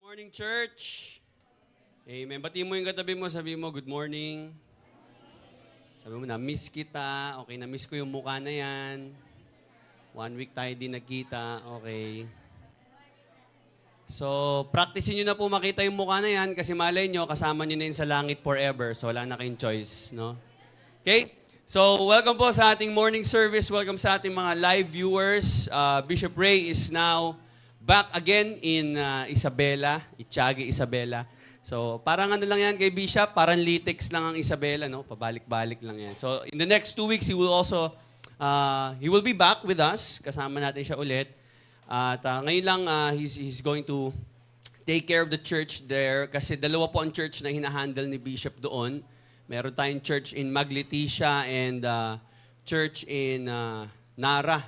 Morning, church. Amen. Batiin mo yung katabi mo, sabi mo, good morning. Sabi mo, na-miss kita. Okay, na-miss ko yung mukha na yan. 1 week tayo din nagkita. Okay. So, practicein nyo na po makita yung mukha na yan kasi malay nyo, kasama nyo na yun sa langit forever. So, wala na kayong choice, no? Okay? So, welcome po sa ating morning service. Welcome sa ating mga live viewers. Bishop Ray is now back again in Isabela, Itiaga, Isabela. So, parang ano lang yan kay Bishop, parang litex lang ang Isabela, no? Pabalik-balik lang yan. So, in the next 2 weeks, he will be back with us. Kasama natin siya ulit. At ngayon lang, he's going to take care of the church there kasi dalawa po ang church na hinahandle ni Bishop doon. Meron tayong church in Magleticia and church in Nara.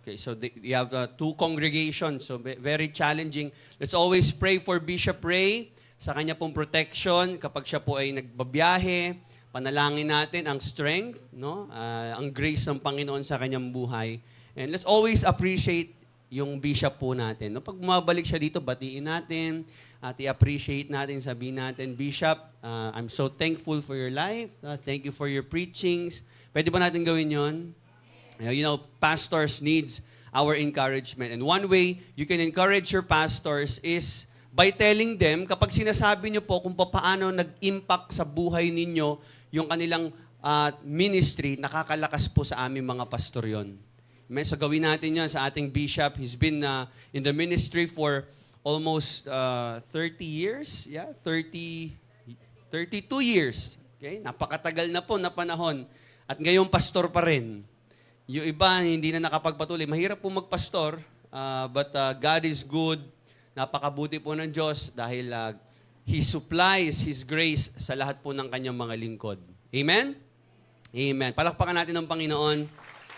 Okay, so you have 2 congregations, so very challenging. Let's always pray for Bishop Ray sa kanya pong protection kapag siya po ay nagbabiyahe. Panalangin natin ang strength, no? Ang grace ng Panginoon sa kanyang buhay. And let's always appreciate yung bishop po natin. No? Pag bumabalik siya dito, batiin natin at i-appreciate natin, sabihin natin, Bishop, I'm so thankful for your life. Thank you for your preachings. Pwede ba natin gawin yon? You know, pastors needs our encouragement. And one way you can encourage your pastors is by telling them, kapag sinasabi niyo po kung paano nag-impact sa buhay ninyo yung kanilang ministry, nakakalakas po sa aming mga pastor yon. Amen? So gawin natin yan sa ating bishop. He's been in the ministry for almost 30 years. Yeah, 32 years. Okay? Napakatagal na po na panahon. At ngayon pastor pa rin. Yung iba hindi na nakapagpatuloy. Mahirap po magpastor, but God is good. Napakabuti po ng Diyos dahil He supplies His grace sa lahat po ng kanyang mga lingkod. Amen? Amen. Palakpakan natin ng Panginoon.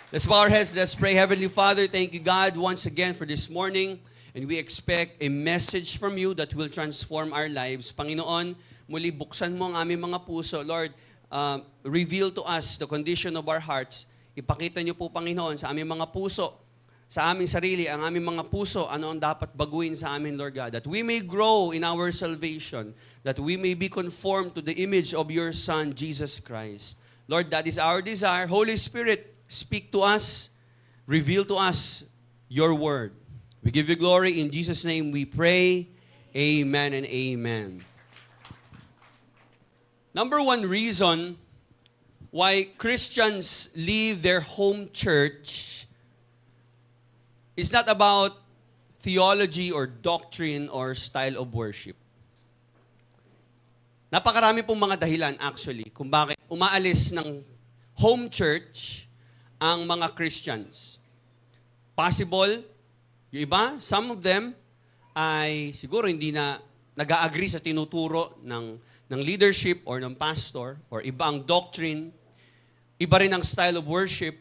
Let's bow our heads. Let's pray. Heavenly Father, thank you, God, once again for this morning. And we expect a message from you that will transform our lives. Panginoon, muli buksan mo ang aming mga puso. Lord, reveal to us the condition of our hearts. Ipakita niyo po, Panginoon, sa aming mga puso, sa aming sarili, ang aming mga puso, ano ang dapat baguhin sa amin, Lord God. That we may grow in our salvation. That we may be conformed to the image of your Son, Jesus Christ. Lord, that is our desire. Holy Spirit, speak to us. Reveal to us your word. We give you glory. In Jesus' name we pray. Amen and amen. Number 1 reason why Christians leave their home church is not about theology or doctrine or style of worship. Napakarami pong mga dahilan actually kung bakit umaalis ng home church ang mga Christians. Possible, yung iba, some of them ay siguro hindi na nag-a-agree sa tinuturo ng leadership or ng pastor or iba ang doctrine. Iba rin ang style of worship,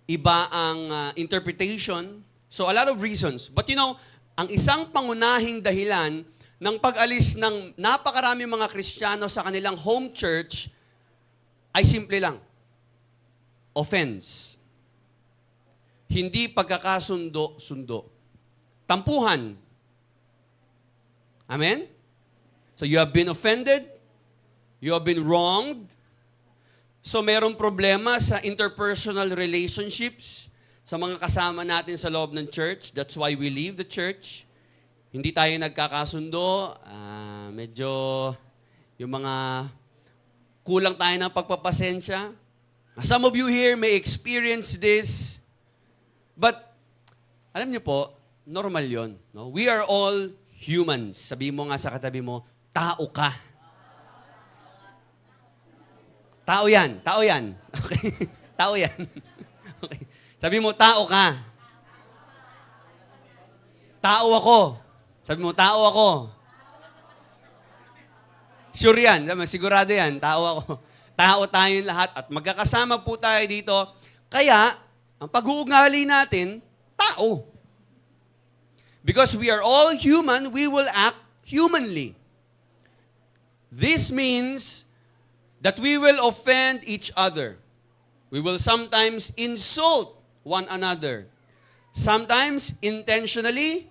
iba ang interpretation. So a lot of reasons. But you know, ang isang pangunahing dahilan ng pag-alis ng napakarami mga Kristiyano sa kanilang home church ay simple lang. Offense. Hindi pagkakasundo-sundo. Tampuhan. Amen? So you have been offended, you have been wronged. So merong problema sa interpersonal relationships sa mga kasama natin sa loob ng church. That's why we leave the church. Hindi tayo nagkakasundo. Medyo yung mga kulang tayo ng pagpapasensya. Some of you here may experience this. But alam niyo po, normal yon. No? We are all humans. Sabi mo nga sa katabi mo, tao ka. Tao yan. Tao yan. Okay? Tao yan. Okay. Sabi mo, tao ka. Tao ako. Sabi mo, tao ako. Sure yan. Sigurado yan. Tao ako. Tao tayong lahat. At magkakasama po tayo dito. Kaya, ang pag-uugali natin, tao. Because we are all human, we will act humanly. This means that we will offend each other. We will sometimes insult one another. Sometimes intentionally,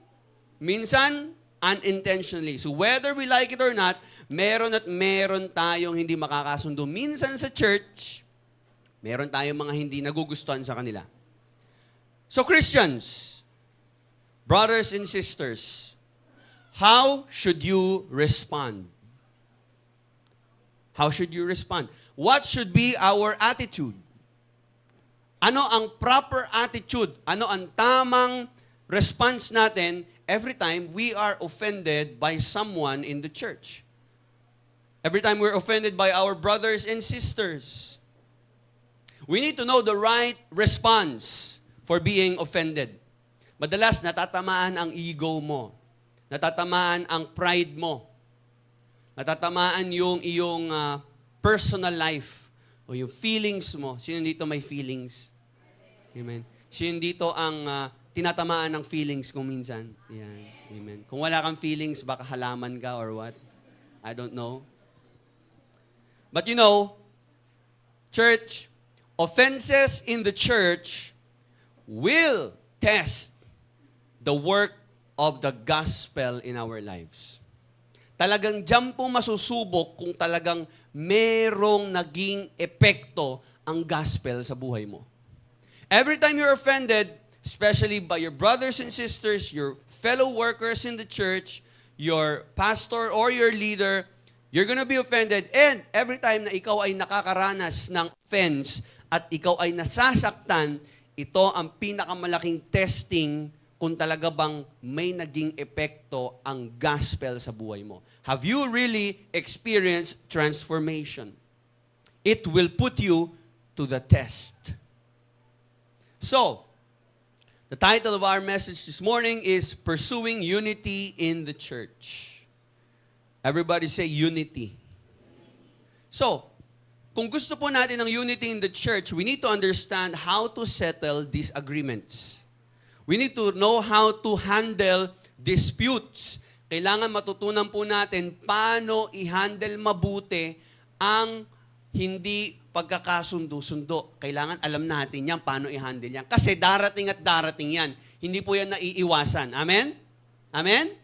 minsan unintentionally. So whether we like it or not, meron at meron tayong hindi makakasundo. Minsan sa church, meron tayong mga hindi nagugustuhan sa kanila. So Christians, brothers and sisters, how should you respond? How should you respond? What should be our attitude? Ano ang proper attitude? Ano ang tamang response natin every time we are offended by someone in the church? Every time we're offended by our brothers and sisters. We need to know the right response for being offended. Madalas natatamaan ang ego mo. Natatamaan ang pride mo. Natatamaan yung iyong personal life o yung feelings mo. Sino dito may feelings? Amen. Sino dito ang tinatamaan ng feelings kung minsan? Yan. Amen. Kung wala kang feelings, baka halaman ka or what? I don't know. But you know, church, offenses in the church will test the work of the gospel in our lives. Talagang diyan po masusubok kung talagang merong naging epekto ang gospel sa buhay mo. Every time you're offended, especially by your brothers and sisters, your fellow workers in the church, your pastor or your leader, you're gonna be offended. And every time na ikaw ay nakakaranas ng offense at ikaw ay nasasaktan, ito ang pinakamalaking testing kung talaga bang may naging epekto ang gospel sa buhay mo. Have you really experienced transformation? It will put you to the test. So, the title of our message this morning is Pursuing Unity in the Church. Everybody say unity. So, kung gusto po natin ng unity in the church, we need to understand how to settle disagreements. We need to know how to handle disputes. Kailangan matutunan po natin paano i-handle mabuti ang hindi pagkakasundo-sundo. Kailangan alam natin yan, paano i-handle yan. Kasi darating at darating yan. Hindi po yan naiiwasan. Amen? Amen?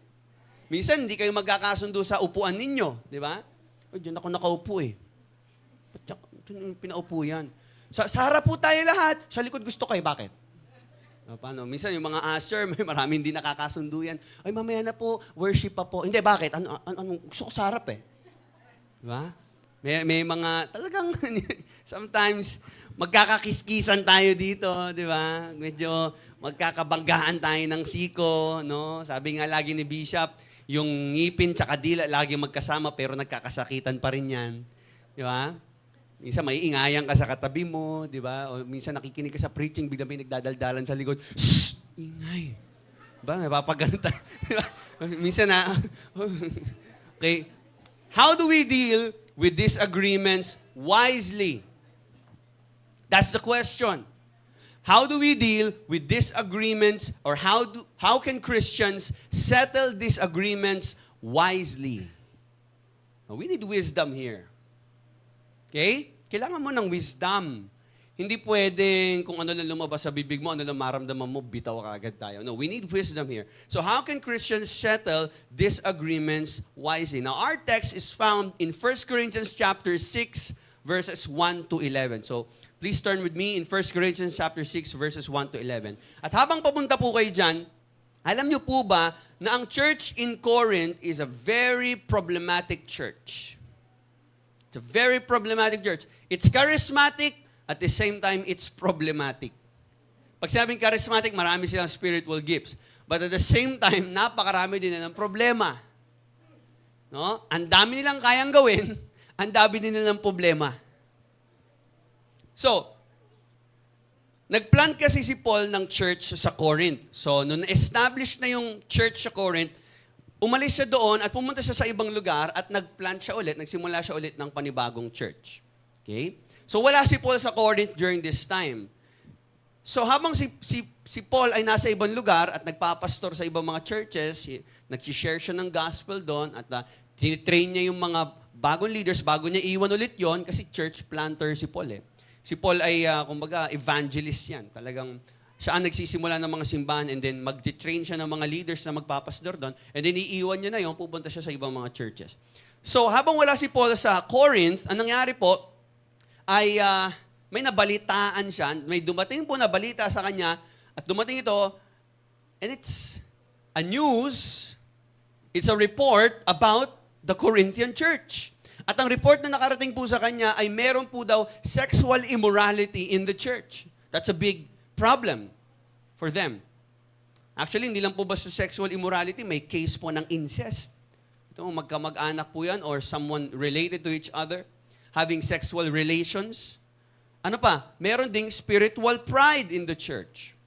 Minsan, hindi kayo magkakasundo sa upuan ninyo. Di ba? O, dyan ako nakaupo eh. Pinaupo yan. Sa harap po tayo lahat. Sa likod gusto kayo. Bakit? Paano? Minsan yung mga usher, may maraming hindi nakakasundo yan. Ay, mamaya na po, worship pa po. Hindi, bakit? Ano, gusto ko sa harap eh. Di ba? May mga, talagang, sometimes, magkakakiskisan tayo dito, di ba? Medyo magkakabanggaan tayo ng siko, no? Sabi nga lagi ni Bishop, yung ngipin tsaka dila lagi magkasama pero nagkakasakitan pa rin yan. Di ba? Minsan may ingayan ka sa katabi mo, di ba? O minsan nakikinig ka sa preaching, bigla may nagdadaldalan sa likod. Shhh! Ingay! Diba? Napapagano tayo. Minsan na, okay. How do we deal with disagreements wisely? That's the question. How do we deal with disagreements or how can Christians settle disagreements wisely? Now, we need wisdom here. Okay? Kailangan mo ng wisdom. Hindi pwedeng kung ano lang lumabas sa bibig mo, ano lang maramdaman mo, bitaw ka agad tayo. No, we need wisdom here. So how can Christians settle disagreements wisely? Now, our text is found in 1 Corinthians chapter 6, verses 1 to 11. So, please turn with me in 1 Corinthians chapter 6, verses 1 to 11. At habang papunta po kayo dyan, alam niyo po ba na ang church in Corinth is a very problematic church? It's a very problematic church. It's charismatic, at the same time, it's problematic. Pag sinabing charismatic, marami silang spiritual gifts. But at the same time, napakarami din na ng problema. No? Ang dami nilang kayang gawin, ang dami din nilang problema. So, nagplant kasi si Paul ng church sa Corinth. So, nung na-establish na yung church sa Corinth, umalis siya doon at pumunta siya sa ibang lugar at nagplant siya ulit, nagsimula siya ulit ng panibagong church. Okay? So wala si Paul sa Corinth during this time. So habang si Paul ay nasa ibang lugar at nagpapastor sa ibang mga churches, nag-share siya ng gospel doon at tinitrain niya yung mga bagong leaders bago niya iwan ulit yon kasi church planter si Paul eh. Si Paul ay, kumbaga, evangelist yan. Talagang Siya ang nagsisimula ng mga simbahan and then mag-train siya ng mga leaders na magpapastor doon and then iiwan niya na yun, pupunta siya sa ibang mga churches. So, habang wala si Paul sa Corinth, ang nangyari po ay may nabalitaan siya, may dumating po na balita sa kanya at dumating ito and it's a news, it's a report about the Corinthian church. At ang report na nakarating po sa kanya ay meron po daw sexual immorality in the church. That's a big problem for them. Actually, hindi lang po basta sexual immorality, may case po ng incest. Ito, magkamag-anak po yan or someone related to each other, having sexual relations. Ano pa? Meron ding spiritual pride in the church.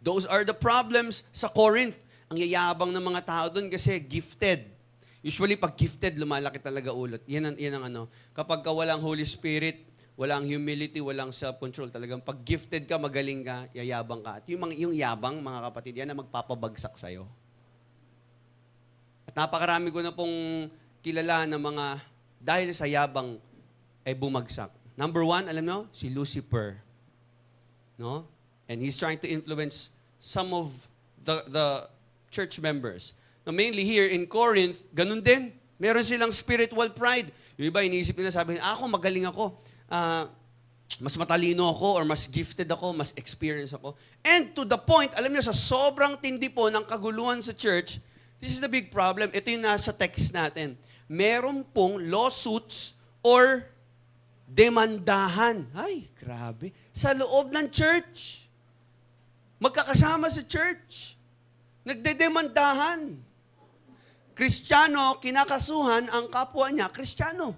Those are the problems sa Corinth. Ang yayabang ng mga tao doon kasi gifted. Usually, pag gifted, lumalaki talaga ulot. Yan ang ano. Kapag walang Holy Spirit, walang humility, walang self-control, talagang pag gifted ka, magaling ka, yayabang ka. At yung yabang, mga kapatid, yan ang magpapabagsak sa'yo. At napakarami ko na pong kilala na mga, dahil sa yabang, ay bumagsak. Number one, alam nyo, si Lucifer. No? And he's trying to influence some of the church members. Now, mainly here in Corinth, ganun din. Meron silang spiritual pride. Yung iba, iniisip nila, sabi, ako, magaling ako. Mas matalino ako or mas gifted ako, mas experienced ako. And to the point, alam niyo, sa sobrang tindi po ng kaguluhan sa church, this is the big problem. Ito yung nasa text natin. Meron pong lawsuits or demandahan. Ay, grabe. Sa loob ng church. Magkakasama sa church. Nagdedemandahan. Kristiyano, kinakasuhan ang kapwa niya, Kristiyano.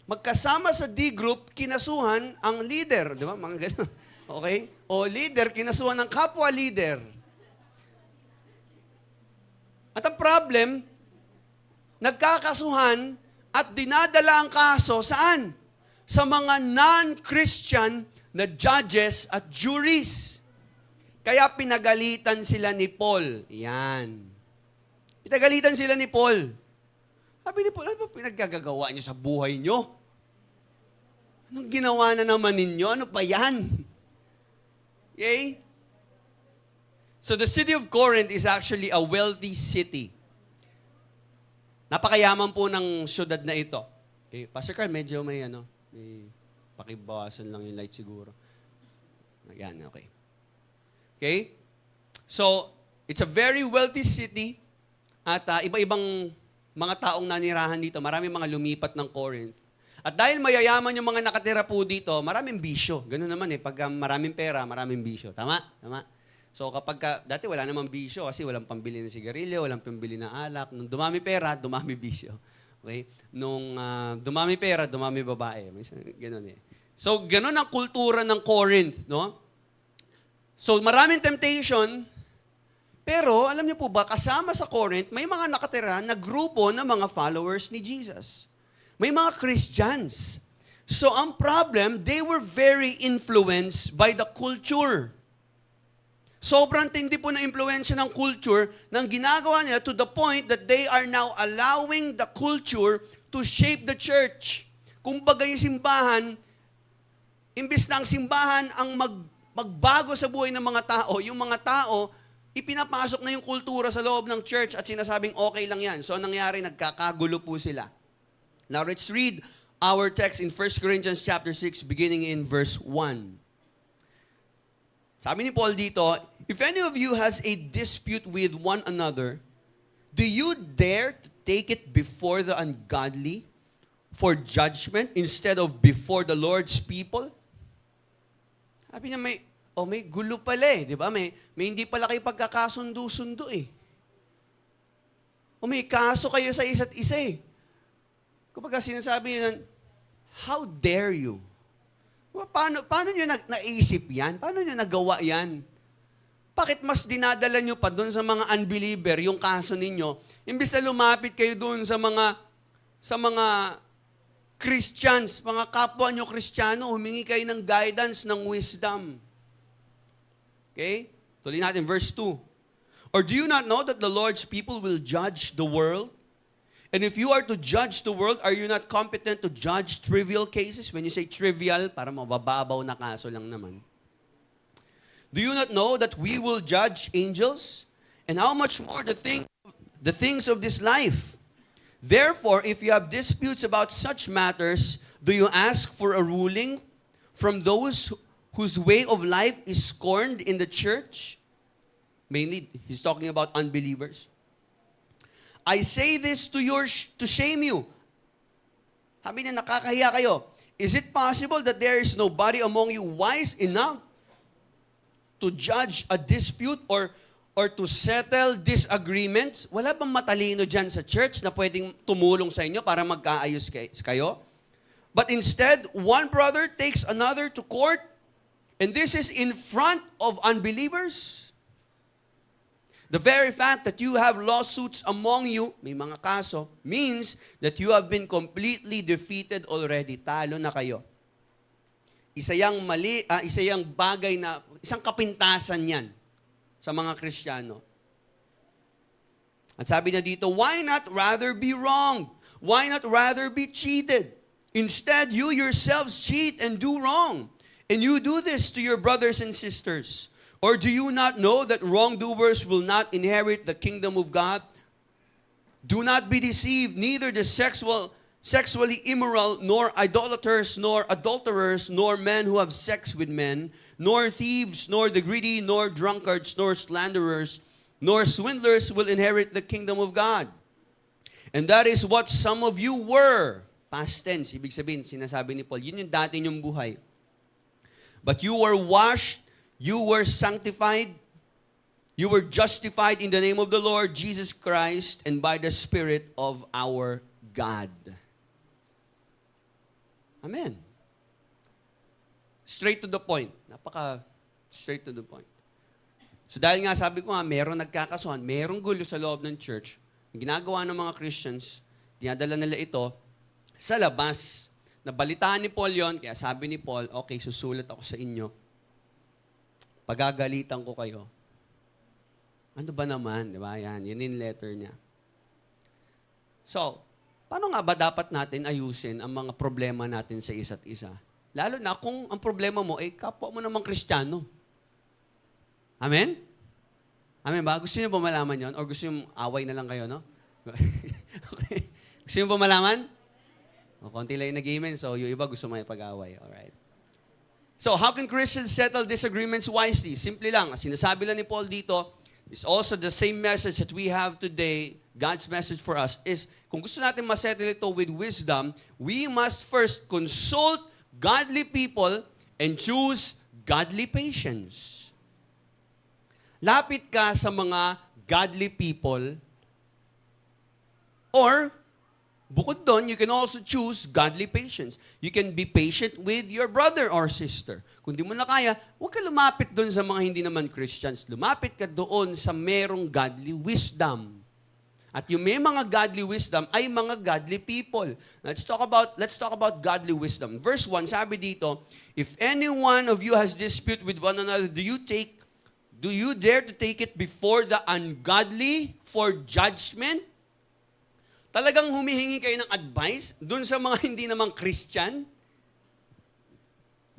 Magkasama sa D-group, kinasuhan ang leader. Di ba? Mga ganun. Okay? O leader, kinasuhan ng kapwa leader. At ang problem, nagkakasuhan at dinadala ang kaso saan? Sa mga non-Christian na judges at juries. Kaya pinagalitan sila ni Paul. Yan. Pinagalitan sila ni Paul. Sabi ni Paul, ano ba pinaggagawa niyo sa buhay niyo? Anong ginawa na naman ninyo? Ano pa yan? Okay? So the city of Corinth is actually a wealthy city. Napakayaman po ng syudad na ito. Okay? Pastor Carl, medyo may pakibawasan lang yung light siguro. Ayan, okay. Okay? So, it's a very wealthy city. At iba-ibang mga taong nanirahan dito, maraming mga lumipat ng Corinth. At dahil mayayaman yung mga nakatira po dito, maraming bisyo. Ganun naman pag maraming pera, maraming bisyo. Tama? Tama? So dati wala namang bisyo kasi walang pambili ng sigarilyo, walang pambili ng alak. Nung dumami pera, dumami bisyo. Okay? Nung dumami pera, dumami babae. Ganun So ganun ang kultura ng Corinth, no? So maraming temptation. Pero, alam niyo po ba, kasama sa Corinth, may mga nakatira na grupo ng mga followers ni Jesus. May mga Christians. So, ang problem, they were very influenced by the culture. Sobrang tindi po na impluensya ng culture nang ginagawa nila to the point that they are now allowing the culture to shape the church. Kung bagay yung simbahan, imbis na ang simbahan ang magbago sa buhay ng mga tao, yung mga tao, ipinapasok na yung kultura sa loob ng church at sinasabing okay lang yan. So, anong nangyari? Nagkakagulo po sila. Now, let's read our text in 1 Corinthians chapter 6, beginning in verse 1. Sabi ni Paul dito, if any of you has a dispute with one another, do you dare to take it before the ungodly for judgment instead of before the Lord's people? Sabi niya, may gulo pala di ba? May hindi pala kayo pagkakasundo-sundo O may kaso kayo sa isa't isa Kapag sinasabi niya, how dare you? Paano nyo naisip yan? Paano nyo nagawa yan? Bakit mas dinadala nyo pa doon sa mga unbeliever yung kaso ninyo? Imbis na lumapit kayo doon sa mga Christians, mga kapwa nyo Kristiyano, humingi kayo ng guidance, ng wisdom. Okay? Tuloy natin, verse 2. Or do you not know that the Lord's people will judge the world? And if you are to judge the world, are you not competent to judge trivial cases? When you say trivial, para mabababaw na kaso lang naman. Do you not know that we will judge angels? And how much more the things of this life? Therefore, if you have disputes about such matters, do you ask for a ruling from those whose way of life is scorned in the church? Mainly, he's talking about unbelievers. I say this to shame you. Sabi niya, nakakahiya kayo. Is it possible that there is nobody among you wise enough to judge a dispute or to settle disagreements? Wala bang matalino dyan sa church na pwedeng tumulong sa inyo para magkaayos kayo? But instead, one brother takes another to court, and this is in front of unbelievers. The very fact that you have lawsuits among you, may mga kaso, means that you have been completely defeated already. Talo na kayo. Isa yang bagay na, isang kapintasan yan sa mga Kristiyano. At sabi niya dito, why not rather be wronged? Why not rather be cheated? Instead, you yourselves cheat and do wrong. And you do this to your brothers and sisters. Or do you not know that wrongdoers will not inherit the kingdom of God? Do not be deceived, neither the sexually immoral, nor idolaters, nor adulterers, nor men who have sex with men, nor thieves, nor the greedy, nor drunkards, nor slanderers, nor swindlers will inherit the kingdom of God. And that is what some of you were. Past tense, ibig sabihin, sinasabi ni Paul, yun yung dati niyong buhay. But you were washed, you were sanctified, you were justified in the name of the Lord Jesus Christ and by the Spirit of our God. Amen. Straight to the point. Napaka straight to the point. So dahil nga sabi ko nga, meron nagkakasuhan, merong gulo sa loob ng church, ang ginagawa ng mga Christians, dinadala nila ito sa labas. Nabalitaan ni Paul yon, kaya sabi ni Paul, okay, susulat ako sa inyo. Pagagalitan ko kayo. Ano ba naman? Di ba? Yan yung letter niya. So, paano nga ba dapat natin ayusin ang mga problema natin sa isa't isa? Lalo na kung ang problema mo ay kapwa mo namang Kristiyano. Amen? Amen ba? Gusto niyo ba malaman yon? O gusto niyo away na lang kayo, no? Okay. Gusto niyo ba malaman? O, konti lang yung nag-amen, so yung iba gusto may pag-away. Alright. So, how can Christians settle disagreements wisely? Simple lang. Sinasabi lang ni Paul dito, is also the same message that we have today. God's message for us is, kung gusto natin masettle ito with wisdom, we must first consult godly people and choose godly patience. Lapit ka sa mga godly people, or bukod doon, you can also choose godly patience. You can be patient with your brother or sister. Kung di mo na kaya, huwag ka lumapit doon sa mga hindi naman Christians. Lumapit ka doon sa merong godly wisdom. At yung may mga godly wisdom ay mga godly people. Let's talk about godly wisdom. Verse 1, sabi dito, if any one of you has dispute with one another, do you dare to take it before the ungodly for judgment? Talagang humihingi kayo ng advice dun sa mga hindi namang Christian?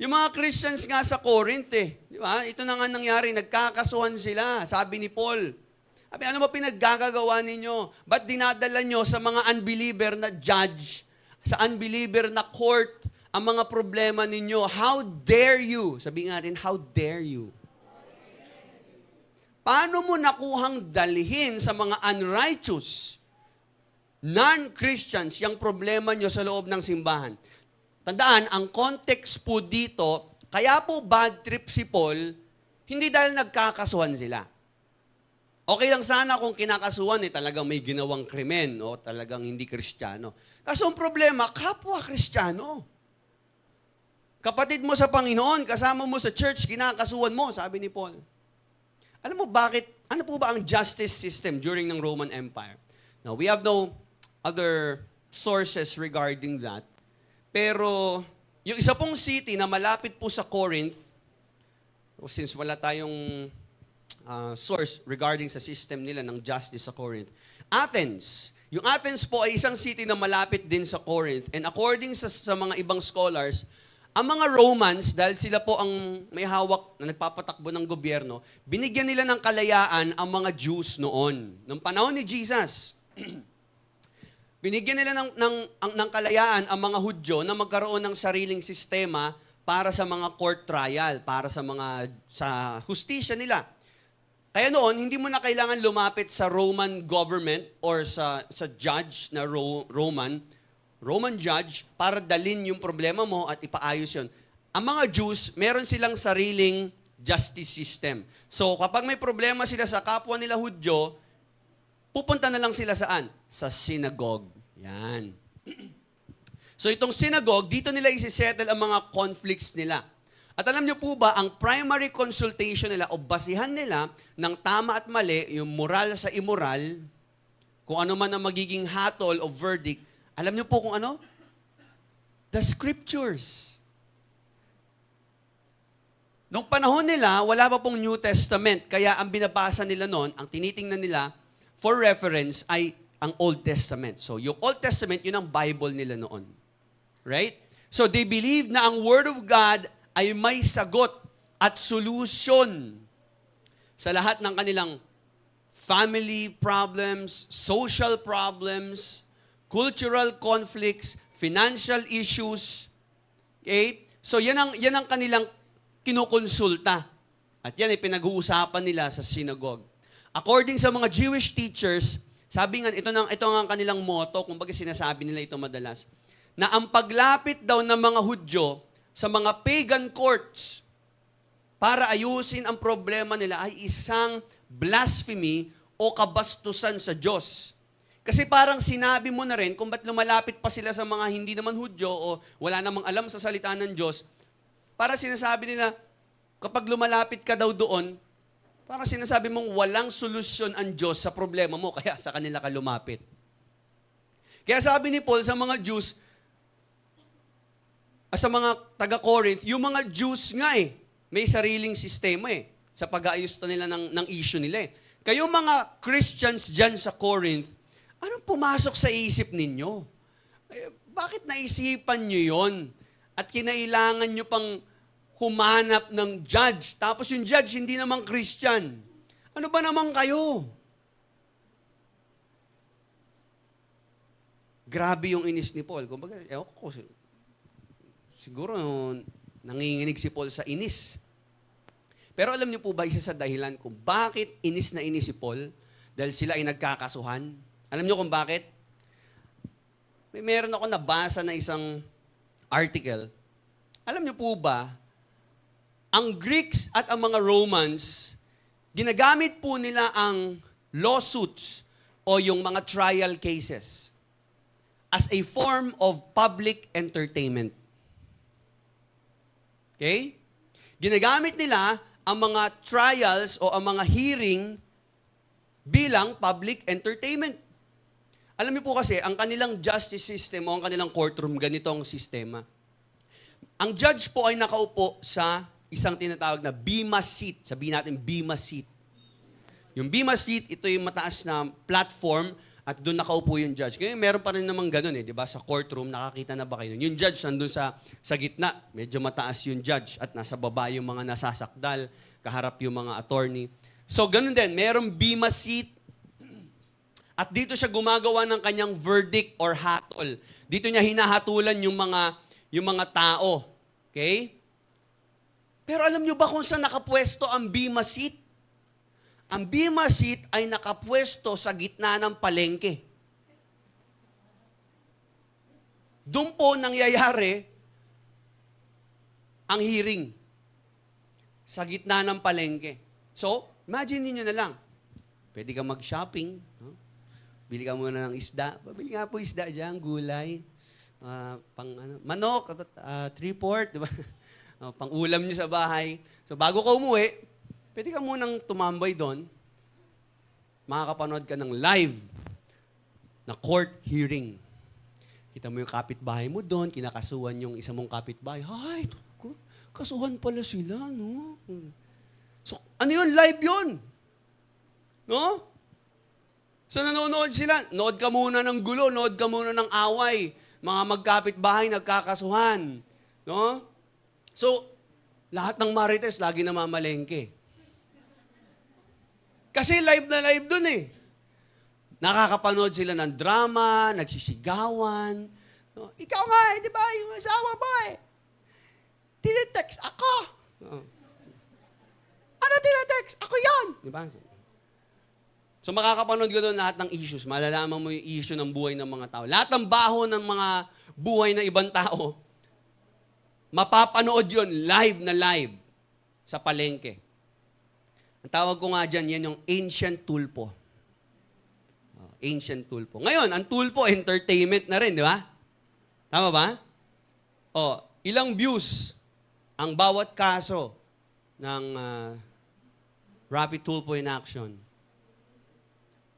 Yung mga Christians nga sa Corinth di ba? Ito na nga nangyari, nagkakasuhan sila. Sabi ni Paul, sabi, ano ba pinaggagawa ninyo? Ba't dinadala nyo sa mga unbeliever na judge, sa unbeliever na court, ang mga problema ninyo? How dare you? Sabi nga rin, how dare you? Paano mo nakuhang dalhin sa mga unrighteous, non-Christians, yung problema nyo sa loob ng simbahan? Tandaan, ang context po dito, kaya po bad trip si Paul, hindi dahil nagkakasuhan sila. Okay lang sana kung kinakasuhan talagang may ginawang krimen o talagang hindi Kristiyano. Kaso ang problema, kapwa Kristiyano. Kapatid mo sa Panginoon, kasama mo sa church, kinakasuhan mo, sabi ni Paul. Alam mo bakit, ano po ba ang justice system during ng Roman Empire? Now, we have no other sources regarding that. Pero, yung isa pong city na malapit po sa Corinth, since wala tayong source regarding sa system nila ng justice sa Corinth, Athens. Yung Athens po ay isang city na malapit din sa Corinth. And according sa mga ibang scholars, Ang mga Romans, dahil sila po ang may hawak na nagpapatakbo ng gobyerno, binigyan nila ng kalayaan ang mga Jews noon. Noong panahon ni Jesus, binigyan nila ng kalayaan ang mga Hudyo na magkaroon ng sariling sistema para sa mga court trial, para sa hustisya nila. Kaya noon, hindi mo na kailangan lumapit sa Roman government or sa judge na Roman judge para dalin yung problema mo at ipaayos yun. Ang mga Jews, meron silang sariling justice system. So kapag may problema sila sa kapwa nila Hudyo, pupunta na lang sila saan? Sa synagogue. Yan. So itong synagogue, dito nila isi-settle ang mga conflicts nila. At alam niyo po ba, ang primary consultation nila o basihan nila ng tama at mali, yung moral sa immoral, kung ano man ang magiging hatol o verdict, alam niyo po kung ano? The scriptures. Noong panahon nila, wala pa pong New Testament, kaya ang binabasa nila noon, ang tinitingnan nila for reference ay ang Old Testament. So yung Old Testament, yun ang Bible nila noon. Right? So they believe na ang Word of God ay may sagot at solution sa lahat ng kanilang family problems, social problems, cultural conflicts, financial issues. Okay? So yan ang kanilang kinukonsulta. At yan ay pinag-uusapan nila sa synagogue. According sa mga Jewish teachers, sabi nga, ito nga ang kanilang motto, kumbaga sinasabi nila ito madalas, na ang paglapit daw ng mga Hudyo sa mga pagan courts para ayusin ang problema nila ay isang blasphemy o kabastusan sa Diyos. Kasi parang sinabi mo na rin kung ba't lumalapit pa sila sa mga hindi naman Hudyo o wala namang alam sa salita ng Diyos, para sinasabi nila, kapag lumalapit ka daw doon, parang sinasabi mong walang solusyon ang Diyos sa problema mo, kaya sa kanila ka lumapit. Kaya sabi ni Paul sa mga Jews, sa mga taga-Corinth, yung mga Jews nga may sariling sistema sa pag-aayos nila ng issue nila Kayong mga Christians dyan sa Corinth, anong pumasok sa isip ninyo? Bakit naisipan nyo yon? At kinailangan nyo pang humanap ng judge. Tapos yung judge hindi naman Christian. Ano ba naman kayo? Grabe yung inis ni Paul. Kumbaga, ewan ko, siguro nanginginig si Paul sa inis. Pero alam niyo po ba isa sa dahilan kung bakit inis na inis si Paul? Dahil sila ay nagkakasuhan. Alam niyo kung bakit? Meron ako nabasa na isang article. Alam niyo po ba, ang Greeks at ang mga Romans, ginagamit po nila ang lawsuits o yung mga trial cases as a form of public entertainment. Okay? Ginagamit nila ang mga trials o ang mga hearing bilang public entertainment. Alam niyo po kasi, ang kanilang justice system o ang kanilang courtroom, ganito ang sistema. Ang judge po ay nakaupo sa isang tinatawag na bema seat. Sabihin natin bema seat. Yung bema seat, ito yung mataas na platform at doon nakaupo yung judge. Kaya meron pa rin namang ganun di ba? Sa courtroom, nakakita na ba kayo? Yung judge nandun sa gitna, medyo mataas yung judge at nasa baba yung mga nasasakdal, kaharap yung mga attorney. So ganun din, merong bema seat at dito siya gumagawa ng kanyang verdict or hatol. Dito niya hinahatulan yung mga tao. Okay? Pero alam niyo ba kung saan nakapwesto ang bema seat? Ang bema seat ay nakapwesto sa gitna ng palengke. Doon po nangyayari ang hearing. Sa gitna ng palengke. So, imagine niyo na lang. Pwede ka mag-shopping. No? Bili ka muna ng isda. Bili nga po isda dyan, gulay. Manok, 3/4, diba? Pang ulam niyo sa bahay. So, bago ka umuwi, pwede ka munang tumambay doon, makakapanood ka ng live na court hearing. Kita mo yung kapitbahay mo doon, kinakasuhan yung isa mong kapitbahay. Ay, kasuhan pala sila, no? So, ano yun? Live yun. No? So, nanonood sila. Nood ka muna ng gulo, nood ka muna ng away. Mga magkapitbahay, nagkakasuhan. No? So, lahat ng marites lagi namamalengke. Kasi live na live dun eh. Nakakapanood sila ng drama, nagsisigawan. No? Ikaw nga eh, di ba? Yung asawa mo eh. Tinetext ako. No? Ano tinetext? Ako yan. Di ba? So makakapanood ko doon lahat ng issues. Malalaman mo yung issue ng buhay ng mga tao. Lahat ng baho ng mga buhay ng ibang tao, mapapanood yon live na live sa palengke. Ang tawag ko nga dyan, yan yung ancient tulpo. Ancient tulpo. Ngayon, ang tulpo, entertainment na rin, di ba? Tama ba? Ilang views ang bawat kaso ng Rappi Tulpo in Action?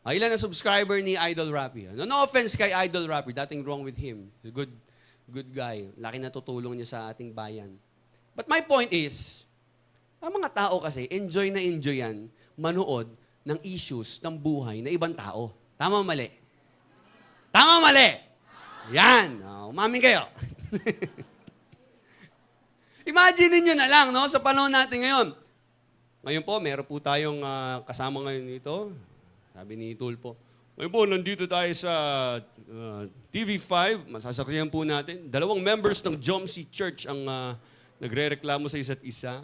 Ilan ang subscriber ni Idol Rappi? No offense kay Idol Rappi. Nothing wrong with him. He's a good guy. Laki na tutulong niya sa ating bayan. But my point is, ang mga tao kasi, enjoy na enjoy yan manood ng issues ng buhay na ibang tao. Tama o mali? Tama o mali? Yan. Umamin kayo. Imagine niyo na lang, no? Sa panahon natin ngayon. Ngayon po, meron po tayong kasama ngayon dito. Sabi ni Tulpo, ngayon po, nandito tayo sa TV5. Masasakyan po natin. 2 members ng Jomsi Church ang nagre-reklamo sa isa't isa.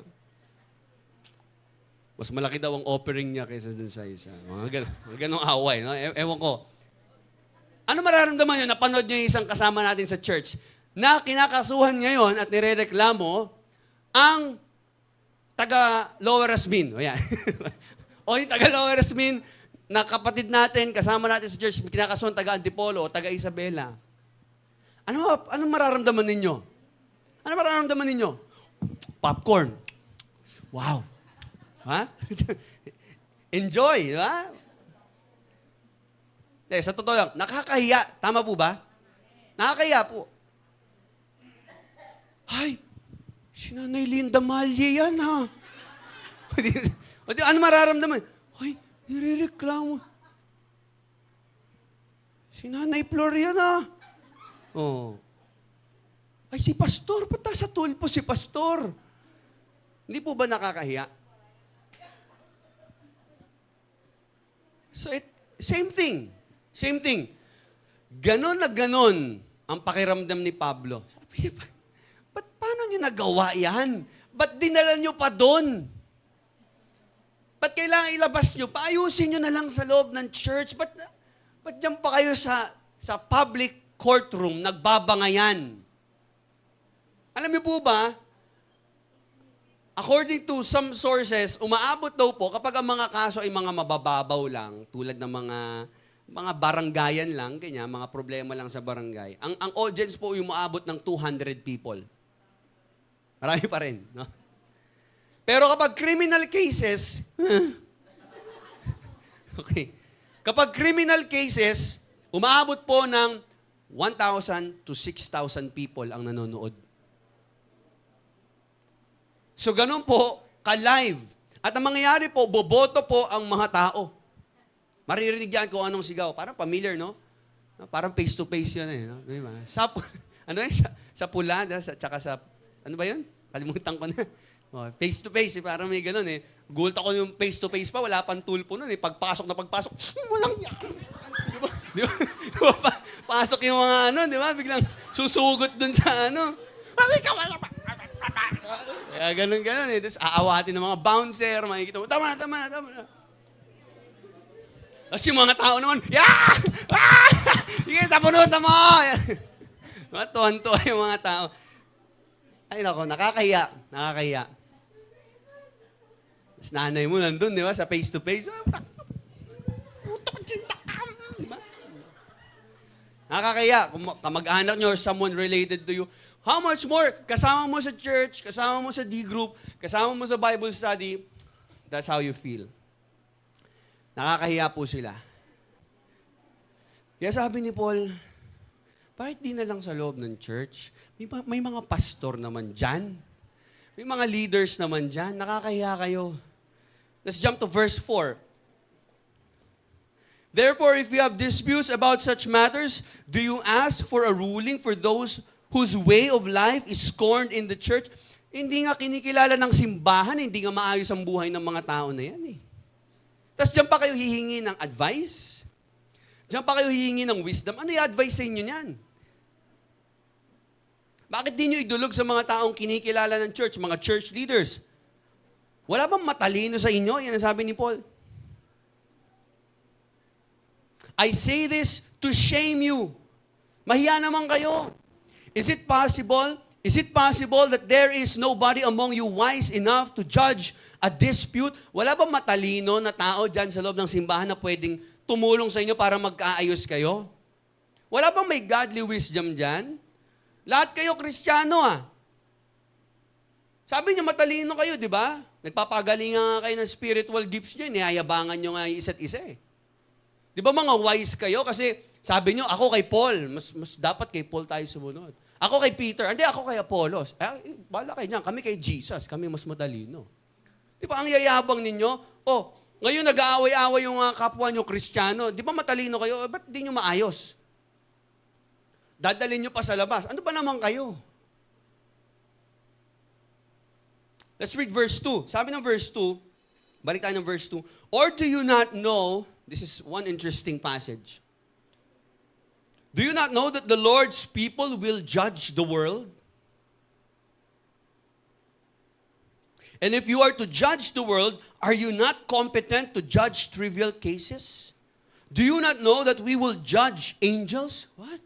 Mas malaki daw ang offering niya kaysa dun sa isa. Mga ganong away. No? Ewan ko. Ano mararamdaman nyo? Napanood nyo yung isang kasama natin sa church na kinakasuhan ngayon at nirereklamo ang taga Lower Asmin. O yan. O yung taga Lower Asmin na kapatid natin, kasama natin sa church, kinakasuhan taga Antipolo o taga Isabela. Ano mararamdaman ninyo? Ano mararamdaman ninyo? Popcorn. Wow. Ha? Enjoy, di ba? Sa totoo lang, nakakahiya. Tama po ba? Nakakahiya po. Ay, si Nanay Linda Malye yan, ha? Ano mararamdaman? Ay, nirereklamo. Si Nanay Flor yan, ha? Oh. Ay, si Pastor. Ba't sa tulpo si Pastor? Hindi po ba nakakahiya? So, same thing. Same thing. Ganon na ganon ang pakiramdam ni Pablo. Sabi niya, paano niyo nagawa yan? Ba't dinala niyo pa doon? Ba't kailangan ilabas niyo? Paayusin niyo na lang sa loob ng church. Ba't diyan pa kayo sa public courtroom nagbabangayan? Alam niyo po ba, according to some sources, umaabot daw po kapag ang mga kaso ay mga mabababaw lang, tulad ng mga baranggayan lang, ganyan, mga problema lang sa barangay. Ang audience po ay umaabot ng 200 people. Marami pa rin, no? Pero kapag criminal cases, okay. Kapag criminal cases, umaabot po ng 1,000 to 6,000 people ang nanonood. So, ganun po, ka-live. At ang mangyayari po, boboto po ang mga tao. Maririnig yan kung anong sigaw. Parang familiar, no? Parang face-to-face yan eh. No? Diba? Sa pula, tsaka sa, ano ba yun? Kalimutan ko na. Face-to-face, parang may ganun eh. Gulat ako yung face-to-face pa, wala pang tulpo nun eh. Pagpasok, walang yan. Di ba? Pasok yung mga di ba? Biglang susugot dun sa Kaya ganun eh. Tapos aawatin ng mga bouncer, makikita mo, tama na. Tapos yung mga tao naman, yeah! Sige, tapunutan mo! Tuwan-tuwa yung mga tao. Ay nako, nakakahiya. Tapos nanay mo nandun, di ba? Sa face-to-face. Diba? Nakakahiya. Kung kamag-anak nyo or someone related to you, how much more? Kasama mo sa church, kasama mo sa D-group, kasama mo sa Bible study, that's how you feel. Nakakahiya po sila. Kaya sabi ni Paul, bakit di na lang sa loob ng church? May mga pastor naman dyan. May mga leaders naman dyan. Nakakahiya kayo. Let's jump to verse 4. Therefore, if you have disputes about such matters, do you ask for a ruling for those whose way of life is scorned in the church? Hindi nga kinikilala ng simbahan, hindi nga maayos ang buhay ng mga tao na yan eh. Tapos diyan pa kayo hihingi ng advice? Diyan pa kayo hihingi ng wisdom? Ano i-advise sa inyo niyan? Bakit di nyo idulog sa mga taong kinikilala ng church, mga church leaders? Wala bang matalino sa inyo? Yan ang sabi ni Paul. I say this to shame you. Mahiya naman kayo. Is it possible that there is nobody among you wise enough to judge a dispute? Wala bang matalino na tao dyan sa loob ng simbahan na pwedeng tumulong sa inyo para magkaayos kayo? Wala bang may godly wisdom dyan? Lahat kayo Kristiyano ah. Sabi niyo matalino kayo, di ba? Nagpapagalingan nga kayo ng spiritual gifts niyo, niyayabangan niyo nga isa't isa eh. Di ba mga wise kayo? Kasi sabi niyo, ako kay Paul, mas dapat kay Paul tayo sumunod. Ako kay Peter, hindi ako kay Apollos. Bala kayo niyan, kami kay Jesus, kami mas matalino. Di ba ang yayabang ninyo? Oh, ngayon nag-aaway-aaway yung kapwa niyo Kristiyano. Di ba matalino kayo? Ba't di niyo maayos? Dadalhin nyo pa sa labas. Ano ba naman kayo? Let's read verse 2. Sabi ng verse 2, balik tayo ng verse 2. Or do you not know, this is one interesting passage. Do you not know that the Lord's people will judge the world? And if you are to judge the world, are you not competent to judge trivial cases? Do you not know that we will judge angels? What?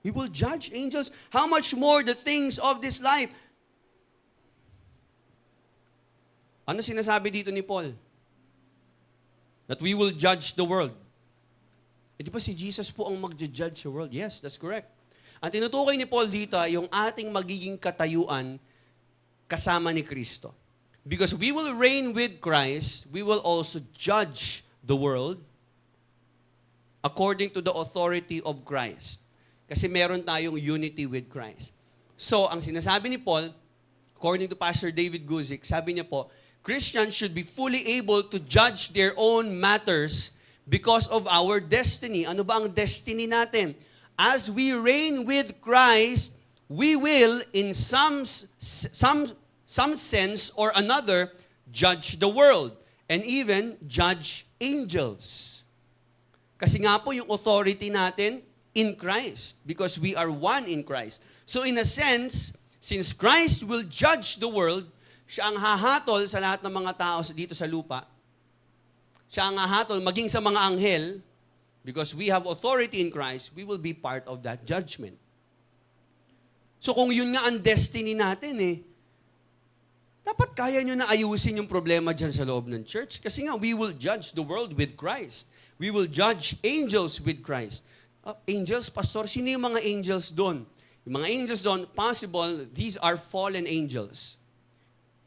We will judge angels. How much more the things of this life? Ano sinasabi dito ni Paul? That we will judge the world. Di ba si Jesus po ang mag-judge the world? Yes, that's correct. Ang tinutukoy ni Paul dito, yung ating magiging katayuan kasama ni Kristo. Because we will reign with Christ, we will also judge the world according to the authority of Christ. Kasi meron tayong unity with Christ. So, ang sinasabi ni Paul, according to Pastor David Guzik, sabi niya po, Christians should be fully able to judge their own matters because of our destiny. Ano ba ang destiny natin? As we reign with Christ, we will, in some sense or another, judge the world and even judge angels. Kasi nga po yung authority natin, in Christ, because we are one in Christ. So in a sense, since Christ will judge the world, siya ang hahatol sa lahat ng mga tao dito sa lupa. Siya ang hahatol maging sa mga anghel, because we have authority in Christ, we will be part of that judgment. So kung yun nga ang destiny natin dapat kaya nyo na ayusin yung problema dyan sa loob ng church. Kasi nga, we will judge the world with Christ. We will judge angels with Christ. Angels, pastor, sino yung mga angels doon? Yung mga angels doon, possible, these are fallen angels.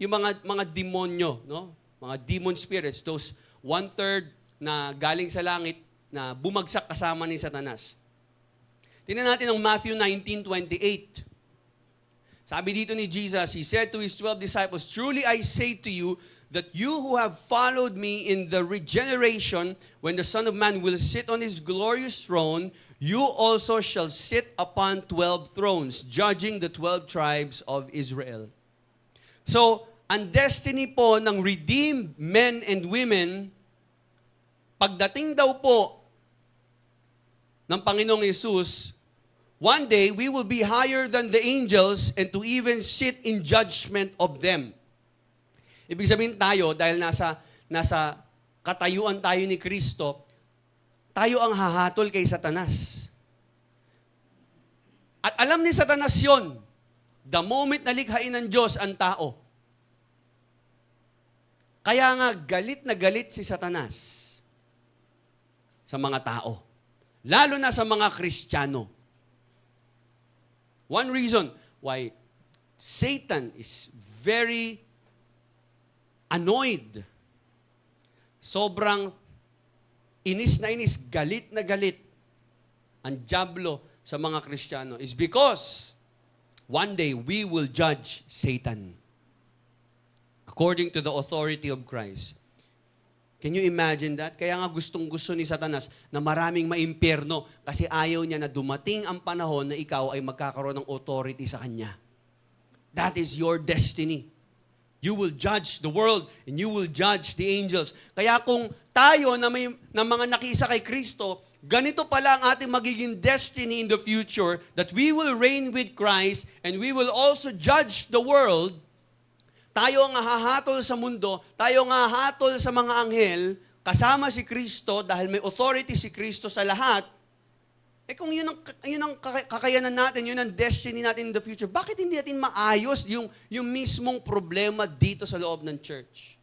Yung mga demonyo, no? Mga demon spirits, those 1/3 na galing sa langit na bumagsak kasama ni Satanas. Tingnan natin ang Matthew 19:28. Sabi dito ni Jesus, He said to His 12 disciples, Truly I say to you, that you who have followed me in the regeneration, when the Son of Man will sit on His glorious throne, you also shall sit upon 12 thrones, judging the 12 tribes of Israel. So, ang destiny po ng redeemed men and women, pagdating daw po ng Panginoong Yesus, one day we will be higher than the angels and to even sit in judgment of them. Ibig sabihin tayo, dahil nasa katayuan tayo ni Kristo, tayo ang hahatol kay Satanas. At alam ni Satanas yon, the moment na likhain ng Diyos ang tao. Kaya nga galit na galit si Satanas sa mga tao. Lalo na sa mga Kristiyano. One reason why Satan is very annoyed. Sobrang inis na inis, galit na galit ang dyablo sa mga Kristiyano is because one day we will judge Satan according to the authority of Christ. Can you imagine that? Kaya nga gustong-gusto ni Satanas na maraming maimpyerno kasi ayaw niya na dumating ang panahon na ikaw ay magkakaroon ng authority sa kanya. That is your destiny. You will judge the world and you will judge the angels. Kaya kung tayo na mga nakiisa kay Kristo, ganito pala ang ating magiging destiny in the future, that we will reign with Christ and we will also judge the world. Tayo ang hahatol sa mundo, tayo ang hahatol sa mga anghel, kasama si Kristo dahil may authority si Kristo sa lahat. Kung yun ang kakayanan natin, yun ang destiny natin in the future, bakit hindi natin maayos yung mismong problema dito sa loob ng church?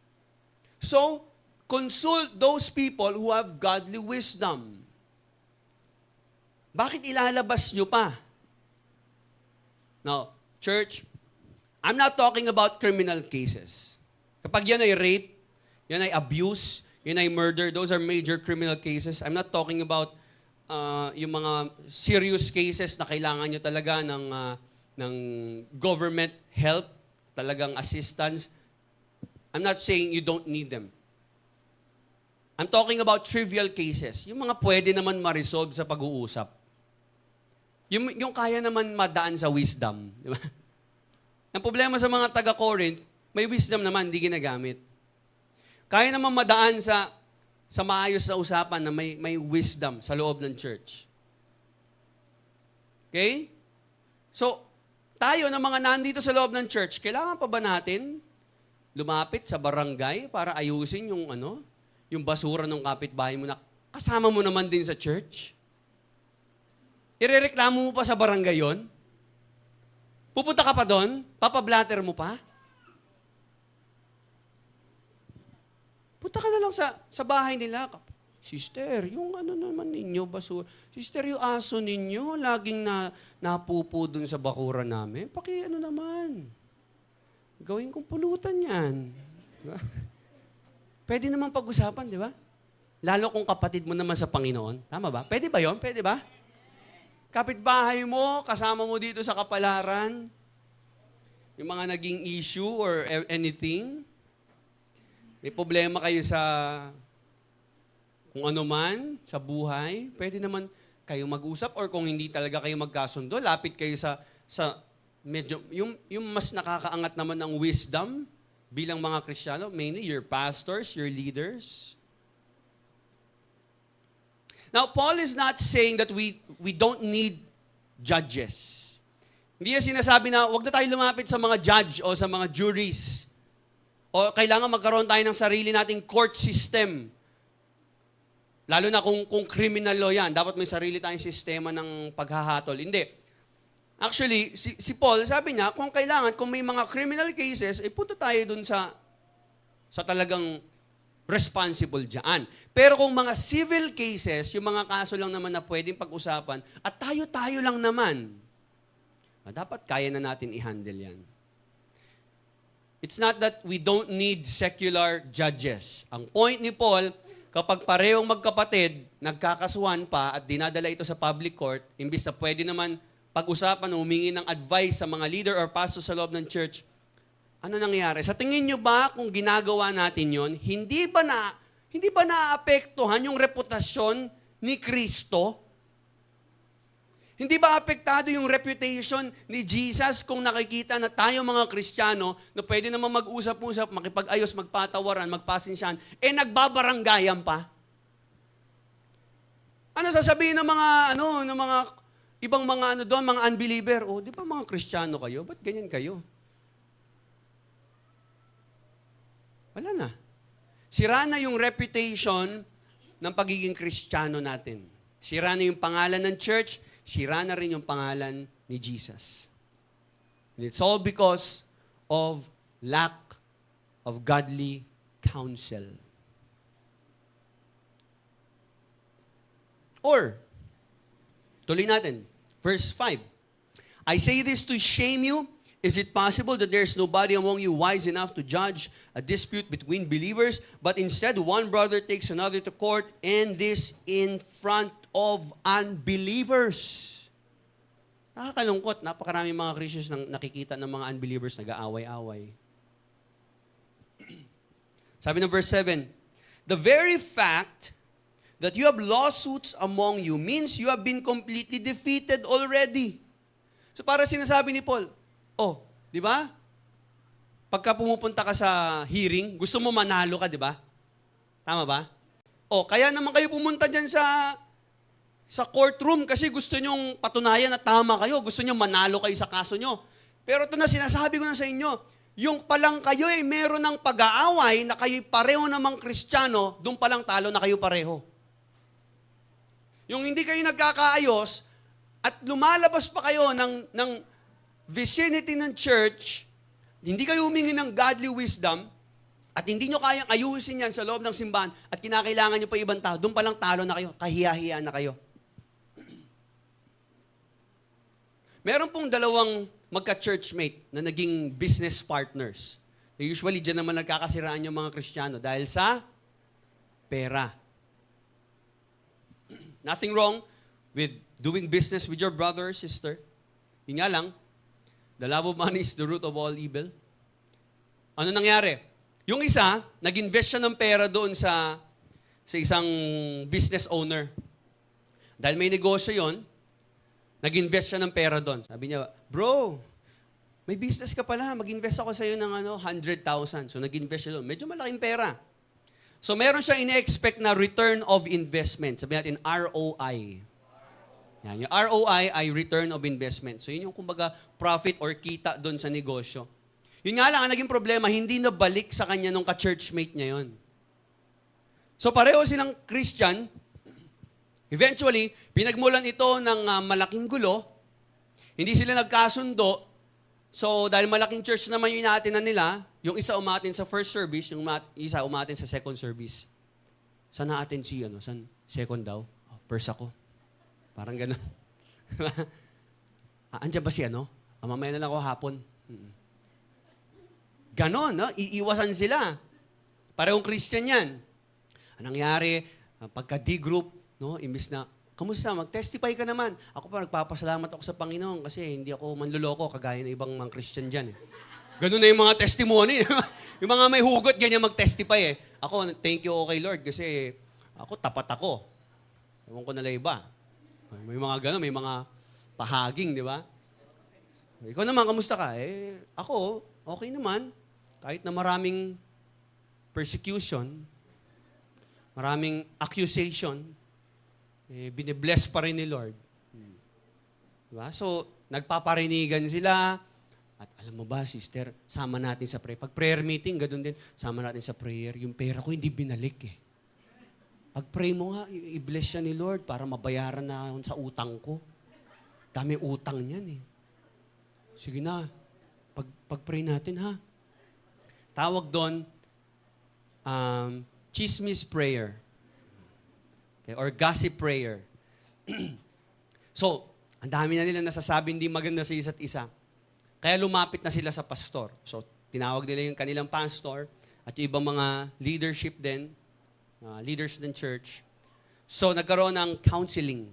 So, consult those people who have godly wisdom. Bakit ilalabas nyo pa? Now, church, I'm not talking about criminal cases. Kapag yan ay rape, yan ay abuse, yan ay murder, those are major criminal cases. I'm not talking about yung mga serious cases na kailangan nyo talaga ng government help, talagang assistance. I'm not saying you don't need them. I'm talking about trivial cases. Yung mga pwede naman ma-resolve sa pag-uusap. Yung kaya naman madaan sa wisdom. Di ba? Ang problema sa mga taga-Corinth, may wisdom naman, hindi ginagamit. Kaya naman madaan sa maayos na usapan na may wisdom sa loob ng church. Okay? So, tayo na mga nandito sa loob ng church, kailangan pa ba natin lumapit sa barangay para ayusin yung basura ng kapitbahay mo na kasama mo naman din sa church? Irereklamo mo pa sa barangay yon? Pupunta ka pa doon? Papablatter mo pa? Punta ka na lang sa bahay nila. Sister, yung naman ninyo, basura. Sister, yung aso ninyo, laging napupo dun sa bakura namin. Naman. Gawin kong pulutan yan. Diba? Pwede naman pag-usapan, di ba? Lalo kung kapatid mo naman sa Panginoon. Tama ba? Pwede ba yon? Pwede ba? Kapitbahay mo, kasama mo dito sa kapalaran, yung mga naging issue or anything, may problema kayo sa kung ano man, sa buhay, pwede naman kayo mag-usap or kung hindi talaga kayo magkasundo, lapit kayo sa medyo, yung mas nakakaangat naman ng wisdom bilang mga Kristiyano, mainly your pastors, your leaders. Now, Paul is not saying that we don't need judges. Hindi niya sinasabi na huwag na tayo lumapit sa mga judge o sa mga juries. O kailangan magkaroon tayo ng sarili nating court system. Lalo na kung criminal law yan, dapat may sarili tayong sistema ng paghahatol. Hindi. Actually, si Paul, sabi niya, kung may mga criminal cases, punta tayo dun sa talagang responsible dyan. Pero kung mga civil cases, yung mga kaso lang naman na pwedeng pag-usapan, at tayo-tayo lang naman, dapat kaya na natin i-handle yan. It's not that we don't need secular judges. Ang point ni Paul, kapag parehong magkapatid, nagkakasuhan pa at dinadala ito sa public court, imbis na pwede naman pag-usapan o humingi ng advice sa mga leader or pastor sa loob ng church, ano nangyayari? Sa tingin nyo ba kung ginagawa natin yon, hindi ba naapektuhan yung reputasyon ni Kristo? Hindi ba apektado yung reputation ni Jesus kung nakikita na tayo mga Kristiyano na pwede naman mag-usap-usap, makipag-ayos, magpatawaran, magpasensyahan, nagbabaranggayan pa? Ano sasabihin ng mga ibang mga doon, mga unbeliever? Di ba mga Kristiyano kayo? Ba't ganyan kayo? Wala na. Sira na yung reputation ng pagiging Kristiyano natin. Sira na yung pangalan ng church, sira na rin yung pangalan ni Jesus. And it's all because of lack of godly counsel. Or, tuloy natin, verse 5. I say this to shame you. Is it possible that there is nobody among you wise enough to judge a dispute between believers, but instead one brother takes another to court, and this in front of unbelievers? Nakakalungkot, napakaraming mga Christians nang nakikita ng mga unbelievers nag-aaway-away. Sabi ng verse 7, the very fact that you have lawsuits among you means you have been completely defeated already. So para sinasabi ni Paul, Di ba? Pagka pumupunta ka sa hearing, gusto mo manalo ka, di ba? Tama ba? O, kaya naman kayo pumunta dyan sa courtroom kasi gusto nyong patunayan na tama kayo. Gusto nyo manalo kayo sa kaso nyo. Pero ito na, sinasabi ko na sa inyo, yung palang kayo ay meron ng pag-aaway na kayo pareho namang Kristiyano, doon palang talo na kayo pareho. Yung hindi kayo nagkakaayos at lumalabas pa kayo ng vicinity ng church, hindi kayo humingi ng godly wisdom, at hindi nyo kayang ayusin yan sa loob ng simbahan, at kinakailangan nyo pa ibang tao, doon palang talo na kayo, kahiya-hiya na kayo. Meron pong dalawang magka-churchmate na naging business partners. Usually, dyan naman nagkakasiraan yung mga Kristiyano dahil sa pera. Nothing wrong with doing business with your brother or sister. Yun nga lang, the love of money is the root of all evil. Ano nangyari? Yung isa, nag-invest siya ng pera doon sa isang business owner. Dahil may negosyo yon, nag-invest siya ng pera doon. Sabi niya, bro, may business ka pala, mag-invest ako sa iyo ng 100,000. So nag-invest siya doon. Medyo malaking pera. So meron siyang ine-expect na return of investment. Sabi natin ROI. Yan, yung ROI ay return of investment. So yun yung kumbaga profit or kita doon sa negosyo. Yun nga lang, ang naging problema, hindi na balik sa kanya nung ka-churchmate niya yun. So pareho silang Christian. Eventually, pinagmulan ito ng malaking gulo. Hindi sila nagkasundo. So dahil malaking church naman yung inatin na nila, yung isa umatin sa first service, yung isa umatin sa second service. Saan naatin si, saan? Second daw? Oh, first ako. Parang gano'n. Andiyan ba si mamaya na lang ako hapon. Ganon, no? Iiwasan sila. Parehong Christian yan. Anong nangyari? Pagka D-group, no? Imbis na, kamusta? Mag-testify ka naman. Ako pa, nagpapasalamat ako sa Panginoon kasi hindi ako manluloko kagaya ng ibang mga Christian dyan. Ganun na yung mga testimony. Yung mga may hugot, ganyan mag-testify . Ako, thank you kay Lord kasi ako, tapat ako. Ewan ko na lang iba. May mga gano'n, may mga pahaging, di ba? Ikaw naman, kamusta ka? Ako, okay naman. Kahit na maraming persecution, maraming accusation, binibless pa rin ni Lord. Diba? So, nagpaparinigan sila. At alam mo ba, sister, sama natin sa prayer. Pag prayer meeting, ganoon din, sama natin sa prayer. Yung pera ko hindi binalik . Pag pray mo nga, i-bless siya ni Lord para mabayaran na sa utang ko. Dami utang niyan . Sige na, pag-pray natin ha. Tawag doon, chismis prayer. Okay, or gossip prayer. So, ang dami na nila nasasabi hindi maganda sa isa't isa. Kaya lumapit na sila sa pastor. So, tinawag nila yung kanilang pastor at yung ibang mga leadership din, leaders ng church. So, nagkaroon ng counseling.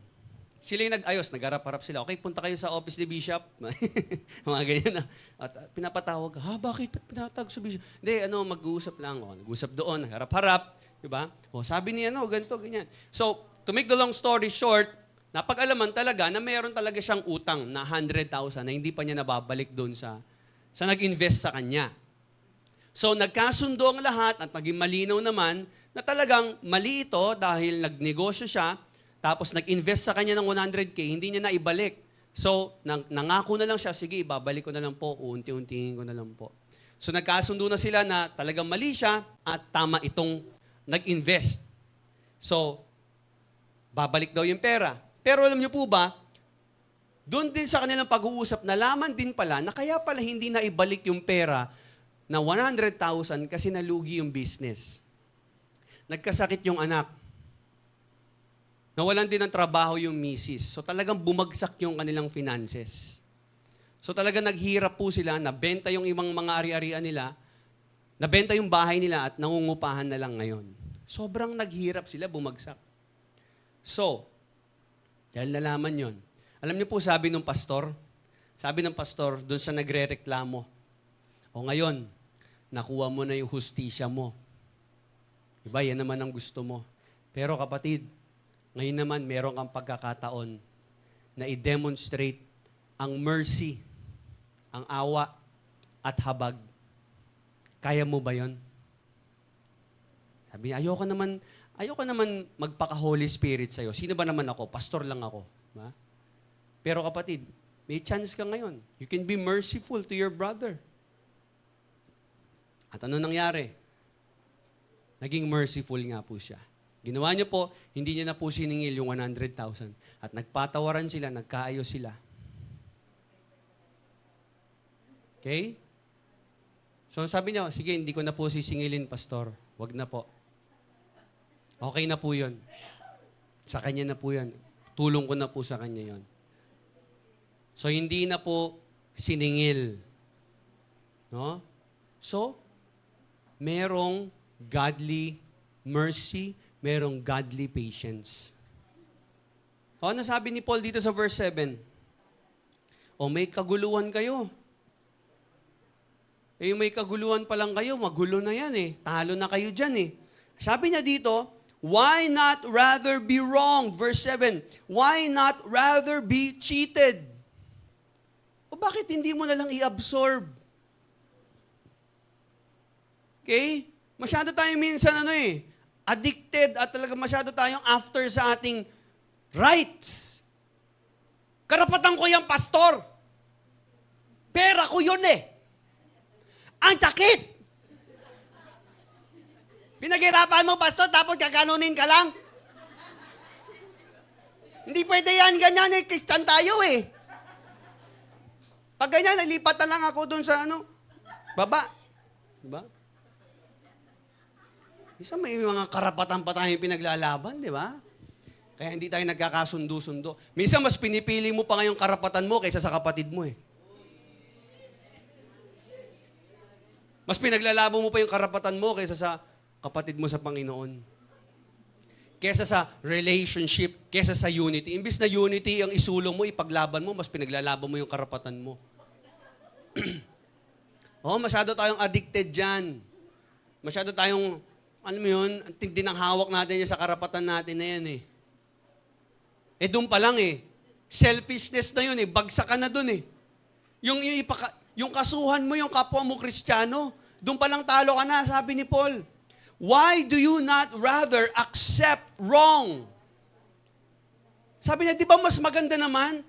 Sila yung nag-ayos, nag-harap-harap sila. Okay, punta kayo sa office ni Bishop. Mga ganyan na. At pinapatawag, bakit pinatawag sa Bishop? Hindi, mag-uusap lang. Nag-uusap doon, harap-harap. Diba? Sabi niya, ganito, ganyan. So, to make the long story short, napag-alaman talaga na mayroon talaga siyang utang na 100,000 na hindi pa niya nababalik doon sa nag-invest sa kanya. So, nagkasundo ang lahat at maging malinaw naman na talagang mali ito dahil nagnegosyo siya, tapos nag-invest sa kanya ng 100K, hindi niya na ibalik. So, nangako na lang siya, sige, ibabalik ko na lang po, unti-untiin ko na lang po. So, nagkasundo na sila na talagang mali siya at tama itong nag-invest. So, babalik daw yung pera. Pero alam niyo po ba, doon din sa kanilang pag-uusap, nalaman din pala na kaya pala hindi na ibalik yung pera na 100,000 kasi nalugi yung business. Nagkasakit yung anak. Nawalan din ng trabaho yung misis. So talagang bumagsak yung kanilang finances. So talagang naghirap po sila, nabenta yung ibang mga ari-arian nila, nabenta yung bahay nila at nangungupahan na lang ngayon. Sobrang naghirap sila, bumagsak. So, dahil nalaman yon. Alam niyo po sabi ng pastor doon sa nagre-reklamo, ngayon, nakuha mo na yung hustisya mo. Iba, yan naman ang gusto mo. Pero kapatid, ngayon naman meron kang pagkakataon na i-demonstrate ang mercy, ang awa at habag. Kaya mo ba yon? Sabi niya, ayoko naman magpaka-Holy Spirit sa'yo. Sino ba naman ako? Pastor lang ako. Ba? Pero kapatid, may chance ka ngayon. You can be merciful to your brother. At ano nangyari? Naging merciful nga po siya. Ginawa niyo po, hindi niya na po siningil yung 100,000. At nagpatawaran sila, nagkaayos sila. Okay? So sabi niya, sige, hindi ko na po sisingilin, Pastor. Wag na po. Okay na po yun. Sa kanya na po yan. Tulong ko na po sa kanya yon. So hindi na po siningil. No? So, merong godly mercy, merong godly patience. O, ano sabi ni Paul dito sa verse 7? O, may kaguluhan kayo. Eh, may kaguluhan pa lang kayo, magulo na yan eh. Talo na kayo dyan eh. Sabi niya dito, why not rather be wrong? Verse 7, why not rather be cheated? O bakit hindi mo na lang i-absorb? Okay? Masyado tayo minsan addicted at talaga masyado tayong after sa ating rights. Karapatan ko yung pastor. Pera ko yun eh. Ang sakit! Pinaghirapan mo, pastor, tapos kakanunin ka lang? Hindi pwede yan, ganyan eh. Christian tayo eh. Pag ganyan, nalipat na lang ako dun sa baba. Diba? Isa may mga karapatan pa tayong pinaglalaban, di ba? Kaya hindi tayo nagkakasundo-sundo. Minsan mas pinipili mo pa ngayong karapatan mo kaysa sa kapatid mo eh. Mas pinaglalaban mo pa yung karapatan mo kaysa sa kapatid mo sa Panginoon. Kaysa sa relationship, kaysa sa unity. Imbis na unity ang isulong mo, ipaglaban mo, mas pinaglalaban mo yung karapatan mo. Masyado tayong addicted dyan. Masyado tayong, alam mo yun, ang tindi ng hawak natin sa karapatan natin na yan eh. Doon pa lang eh. Selfishness na yun eh. Bagsak ka na doon eh. Yung kasuhan mo, yung kapwa mo Kristiyano, doon pa lang talo ka na, sabi ni Paul. Why do you not rather accept wrong? Sabi niya, di ba mas maganda naman?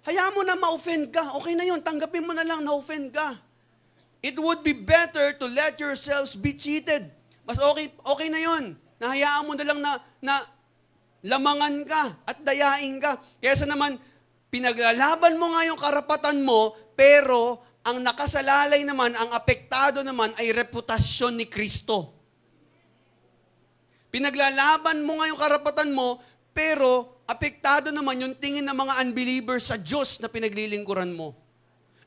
Hayaan mo na ma-offend ka. Okay na yun, tanggapin mo na lang na-offend ka. It would be better to let yourselves be cheated. Mas okay na yun. Nahayaan mo na lang na lamangan ka at dayain ka. Kaysa naman, pinaglalaban mo nga yung karapatan mo, pero ang nakasalalay naman, ang apektado naman ay reputasyon ni Kristo. Pinaglalaban mo nga yung karapatan mo, pero apektado naman yung tingin ng mga unbelievers sa Diyos na pinaglilingkuran mo.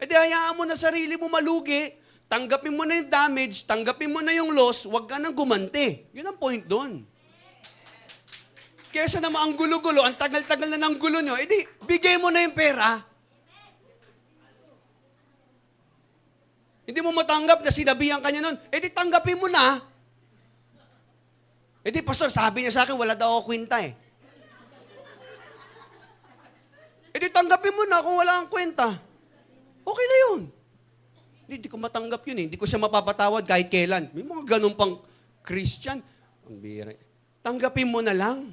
Di hayaan mo na sarili mo malugi, tanggapin mo na yung damage, tanggapin mo na yung loss, huwag ka nang gumanti. Yun ang point doon. Kesa naman ang gulo-gulo, ang tagal-tagal na ng gulo nyo, bigay mo na yung pera. Hindi mo matanggap na sinabihan ka niya nun, tanggapin mo na. Pastor, sabi niya sa akin, wala daw ako kwenta eh. Tanggapin mo na kung wala kang kwenta. Okay na yun. Hindi ko matanggap yun eh. Hindi ko siya mapapatawad kahit kailan. May mga ganun pang Christian. Ang bira. Tanggapin mo na lang.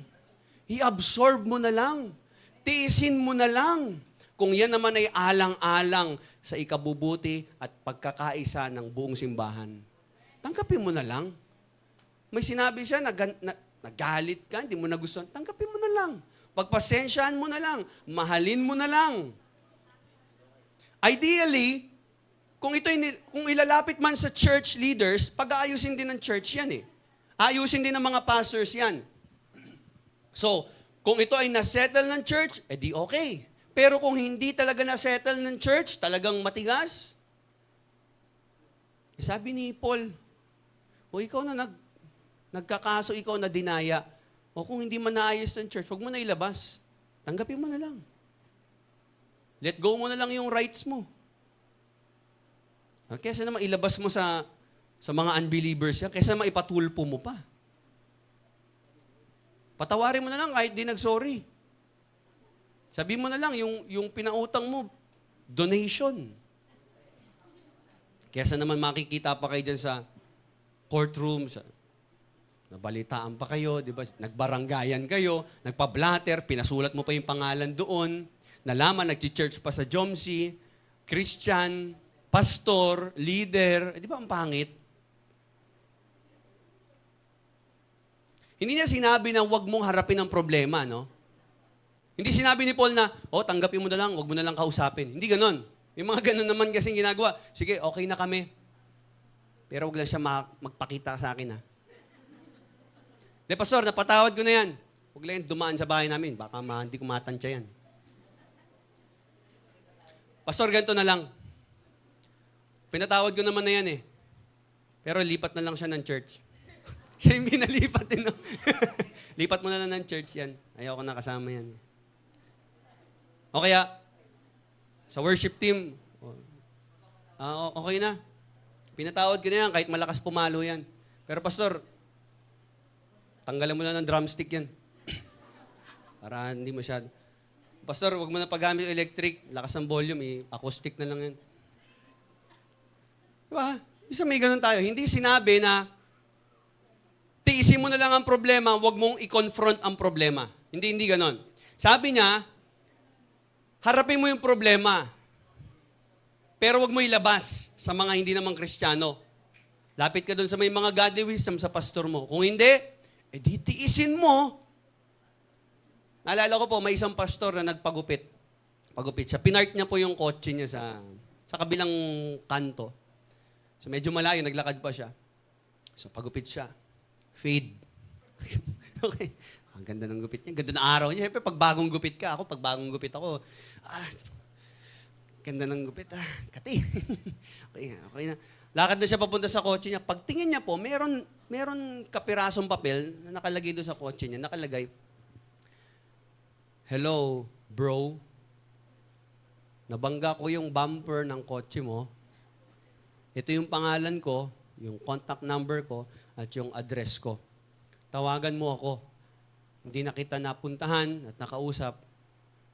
I-absorb mo na lang. Tiisin mo na lang. Kung yan naman ay alang-alang sa ikabubuti at pagkakaisa ng buong simbahan. Tanggapin mo na lang. May sinabi siya, nagalit ka, hindi mo nagustuhan. Tanggapin mo na lang. Pagpasensyaan mo na lang. Mahalin mo na lang. Ideally, kung ilalapit man sa church leaders, pag-aayusin din ng church yan eh. Ayusin din ng mga pastors yan. So, kung ito ay nasettle ng church, di okay. Pero kung hindi talaga nasettle ng church, talagang matigas. Sabi ni Paul, ikaw na nagkakaso, ikaw na dinaya. O kung hindi man naayos ng church, huwag mo na ilabas. Tanggapin mo na lang. Let go mo na lang yung rights mo. Kesa naman ilabas mo sa mga unbelievers yan, kesa naman ipatulpo mo pa. Patawarin mo na lang kahit di nag-sorry. Sabi mo na lang, yung pinautang mo, donation. Kesa naman makikita pa kayo dyan sa courtroom, nabalitaan pa kayo, di ba? Nagbaranggayan kayo, nagpa-blatter, pinasulat mo pa yung pangalan doon, nalaman, nag-church pa sa Jomsi, Christian, pastor, leader, di ba ang pangit? Hindi niya sinabi na huwag mong harapin ang problema, no? Hindi sinabi ni Paul na, tanggapin mo na lang, huwag mo na lang kausapin. Hindi ganon. Yung mga ganon naman kasing ginagawa, sige, okay na kami. Pero huwag lang siya magpakita sa akin, ha? Pastor, napatawad ko na yan. Huwag lang yan dumaan sa bahay namin. Baka hindi ko matansya yan. Pastor, ganito na lang. Pinatawad ko naman na yan eh. Pero lipat na lang siya ng church. Siya yung binalipat eh, no? Lipat mo na lang ng church yan. Ayoko na kasama yan. O kaya, sa worship team, okay na. Pinatawad ko na yan, kahit malakas pumalo yan. Pero pastor, tanggalan mo na ng drumstick yan. Para hindi masyado. Pastor, wag mo na paggamit yung electric, lakas ng volume, acoustic na lang yan. Diba? Isa may ganun tayo. Hindi sinabi na tiisin mo na lang ang problema, wag mong i-confront ang problema. Hindi ganun. Sabi niya, harapin mo yung problema, pero wag mo ilabas sa mga hindi namang Kristiyano. Lapit ka doon sa may mga godly wisdom sa pastor mo. Kung hindi, di tiisin mo. Naalala ko po, may isang pastor na nagpagupit. Pagupit siya. Pinark niya po yung kotse niya sa kabilang kanto. So medyo malayo, naglakad pa siya. So pagupit siya. Fade. Okay. Ang ganda ng gupit niya. Ganda ng araw niya. Siyempre, pag bagong gupit ka, pag bagong gupit ako, ganda ng gupit, kati. Okay na. Lakad na siya papunta sa kotse niya. Pagtingin niya po, meron kapirasong papel na nakalagay doon sa kotse niya. Nakalagay, "Hello, bro. Nabangga ko yung bumper ng kotse mo. Ito yung pangalan ko, yung contact number ko, at yung address ko. Tawagan mo ako. Hindi na kita napuntahan at nakausap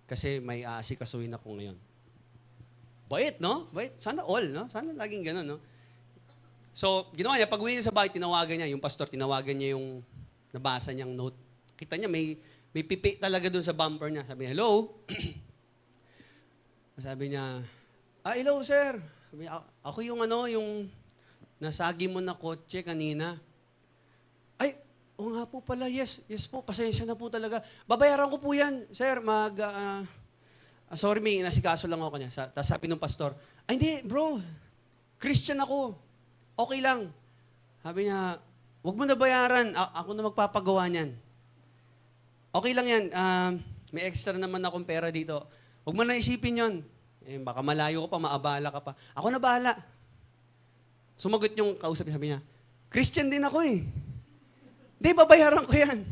kasi may aasikasuhin ako ngayon." Bait, no? Bait. Sana all, no? Sana laging ganun, no? So, ginawa niya, pag-uwi niya sa bahay, tinawagan niya, yung pastor, tinawagan niya yung nabasa niyang note. Kita niya, may pipi talaga doon sa bumper niya. Sabi niya, "Hello?" Sabi niya, "Hello, sir." Sabi niya, "Ako yung nasagi mo na kotse kanina." "Ay, oo nga po pala, yes po, pasensya na po talaga. Babayaran ko po yan, sir, sorry, may inasikaso lang ako niya." Tapos sabi ng pastor, "Hindi, bro, Christian ako. Okay lang." Sabi niya, "Huwag mo na bayaran. Ako na magpapagawa niyan. Okay lang yan. May extra naman akong pera dito. Huwag mo na isipin yon. Baka malayo ka pa, maabala ka pa. Ako na bahala." Sumagot yung kausap niya, sabi niya, "Christian din ako eh." "Hindi, babayaran ko yan.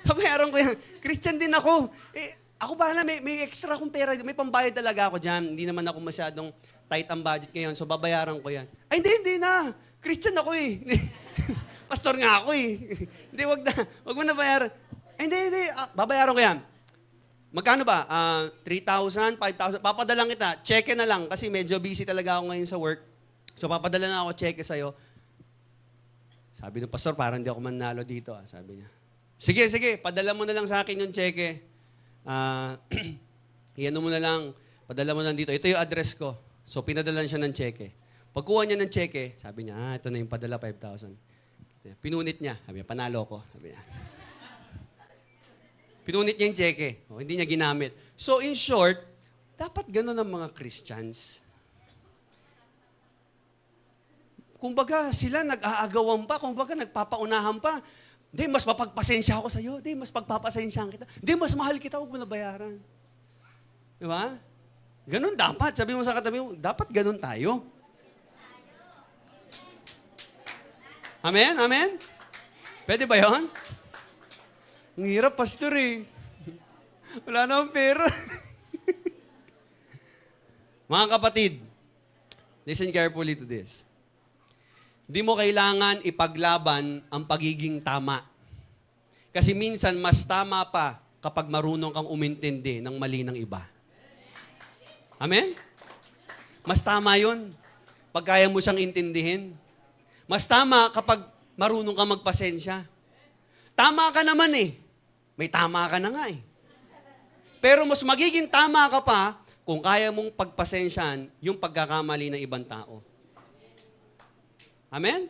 Babayaran ko yan. Christian din ako. Ako bahala, may extra akong pera. May pambayad talaga ako dyan. Hindi naman ako masyadong tight ang budget ngayon, so babayaran ko yan." "Ay, hindi na. Christian ako eh." "Pastor nga ako eh." "Hindi, wag mo na bayaran." Hindi. Babayaran ko yan." "Magkano ba? 3,000, 5,000? Papadalang kita. Cheque na lang kasi medyo busy talaga ako ngayon sa work. So papadala na ako cheque sa'yo." Sabi ng pastor, "Parang hindi ako manalo dito." Sabi niya, Sige, padala mo na lang sa akin yung cheque. Iyan mo na lang, padala mo lang dito. Ito yung address ko." So pinadalan siya ng cheque. Pagkuha niya ng cheque, sabi niya, ito na yung padala, 5,000. Pinunit niya. Sabi niya, "Panalo ko." Sabi niya. Pinunit niya yung cheque. Hindi niya ginamit. So in short, dapat ganun ang mga Christians. Kumbaga, sila nag-aagawan pa, kumbaga nagpapaunahan pa. "Hindi, mas mapagpasensya ako sa'yo. Hindi, mas pagpapasensyahan kita. Hindi, mas mahal kita, huwag mo na bayaran." Di ba? Ganun dapat. Sabi mo sa katabi mo, dapat ganun tayo. Amen? Amen? Pwede ba yun? Ang hirap, pastor eh. Wala na akong pera. Mga kapatid, listen carefully to this. Hindi mo kailangan ipaglaban ang pagiging tama. Kasi minsan, mas tama pa kapag marunong kang umintindi ng mali ng iba. Amen? Mas tama yun. pag kaya mo siyang intindihin. Mas tama kapag marunong ka magpasensya. Tama ka naman eh. May tama ka na nga eh. Pero mas magiging tama ka pa kung kaya mong pagpasensyahan yung pagkakamali ng ibang tao. Amen?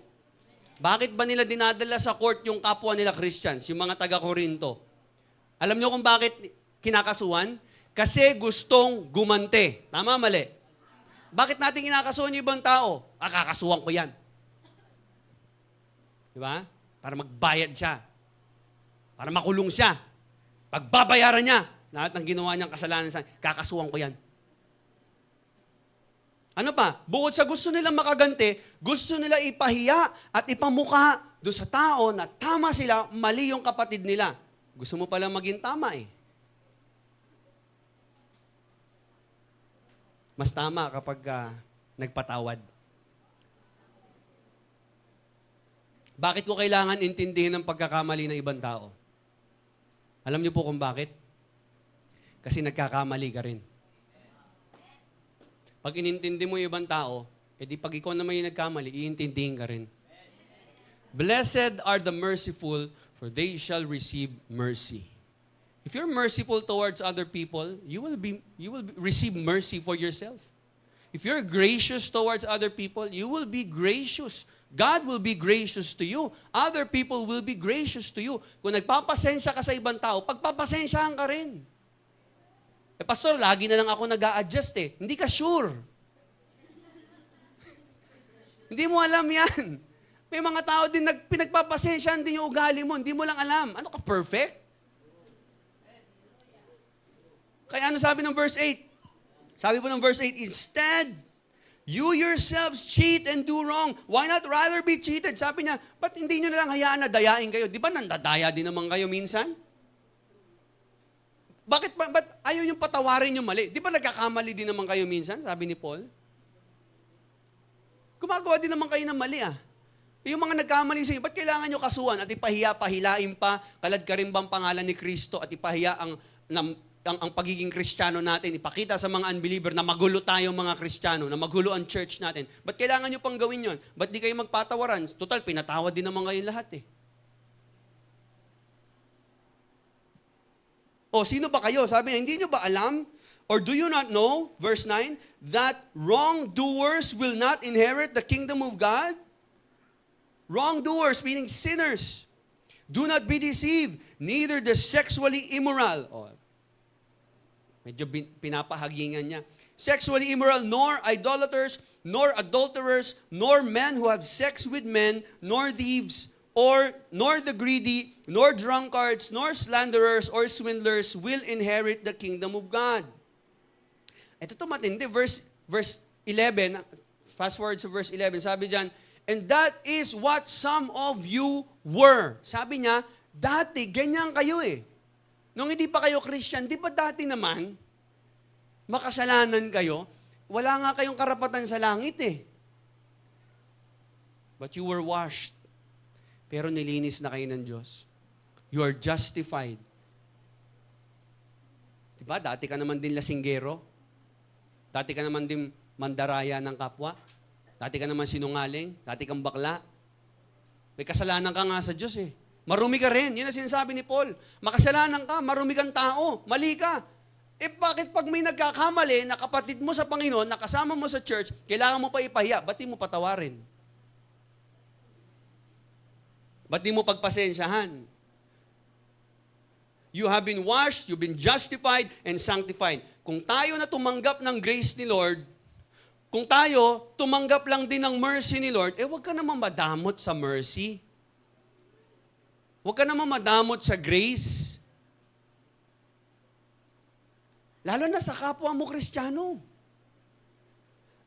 Bakit ba nila dinadala sa court yung kapwa nila Christians, yung mga taga-Korinto? Alam niyo kung bakit kinakasuhan? Kasi gustong gumante. Tama, mali? Bakit natin kinakasuhan yung ibang tao? Kakasuhan ko yan. Diba? Para magbayad siya. Para makulong siya. Pagbabayaran niya, lahat ng ginawa niyang kasalanan sa kakasuhan ko yan. Ano pa? Bukod sa gusto nilang makaganti, gusto nila ipahiya at ipamukha doon sa tao na tama sila, mali yung kapatid nila. Gusto mo palang maging tama eh. Mas tama kapag nagpatawad. Bakit ko kailangan intindihin ang pagkakamali ng ibang tao? Alam niyo po kung bakit? Kasi nagkakamali ka rin. Pag inintindi mo yung ibang tao, edi pag ikaw naman yung nagkamali, iintindihin ka rin. Blessed are the merciful, for they shall receive mercy. If you're merciful towards other people, you will receive mercy for yourself. If you're gracious towards other people, you will be gracious. God will be gracious to you. Other people will be gracious to you. Kung nagpapasensya ka sa ibang tao, pagpapasensyahan ka rin. Pastor, lagi na lang ako nag-a-adjust eh. Hindi ka sure. Hindi mo alam yan. May mga tao din pinagpapasensyahan din yung ugali mo. Hindi mo lang alam. Ano ka, perfect? Kaya ano sabi ng verse 8? Sabi po ng verse 8, instead, you yourselves cheat and do wrong. Why not rather be cheated? Sabi niya, ba't hindi nyo na lang hayaan na dayain kayo? Di ba nandadaya din naman kayo minsan? Ba't ayaw yung patawarin yung mali? Di ba nagkakamali din naman kayo minsan? Sabi ni Paul. Gumagawa din naman kayo ng mali ah. Yung mga nagkamali sa inyo, ba't kailangan nyo kasuhan at pahilain pa, kalad ka rin bang pangalan ni Kristo at ipahiya ang pagiging Kristiyano natin, ipakita sa mga unbeliever na magulo tayong mga Kristiyano, na magulo ang church natin. Ba't kailangan nyo pang gawin yon? Ba't di kayo magpatawaran? Total, pinatawad din naman kayo lahat eh. O, sino ba kayo? Sabi niya, hindi nyo ba alam? Or do you not know, verse 9, that wrongdoers will not inherit the kingdom of God? Wrongdoers, meaning sinners. Do not be deceived, neither the sexually immoral. O, medyo pinapahagingan niya. Sexually immoral, nor idolaters, nor adulterers, nor men who have sex with men, nor thieves, nor the greedy, nor drunkards, nor slanderers, or swindlers will inherit the kingdom of God. Ito matindi. Verse 11, fast forward sa verse 11, sabi diyan, and that is what some of you were. Sabi niya, dati, ganyan kayo eh. Nung hindi pa kayo Christian, di ba dati naman, makasalanan kayo, wala nga kayong karapatan sa langit eh. But you were washed. Pero nilinis na kayo ng Diyos. You are justified. Diba? Dati ka naman din lasinggero. Dati ka naman din mandaraya ng kapwa. Dati ka naman sinungaling. Dati kang bakla. May kasalanan ka nga sa Diyos eh. Marumi ka rin. Yun ang sinasabi ni Paul. Makasalanan ka, marumi kang tao, mali ka. Eh bakit pag may nagkakamali na kapatid mo sa Panginoon, nakasama mo sa church, kailangan mo pa ipahiya, ba't di mo patawarin? Ba't di mo pagpasensyahan? You have been washed, you've been justified, and sanctified. Kung tayo na tumanggap ng grace ni Lord, kung tayo tumanggap lang din ng mercy ni Lord, huwag ka naman madamot sa mercy. Huwag ka naman madamot sa grace. Lalo na sa kapwa mo Kristiyano.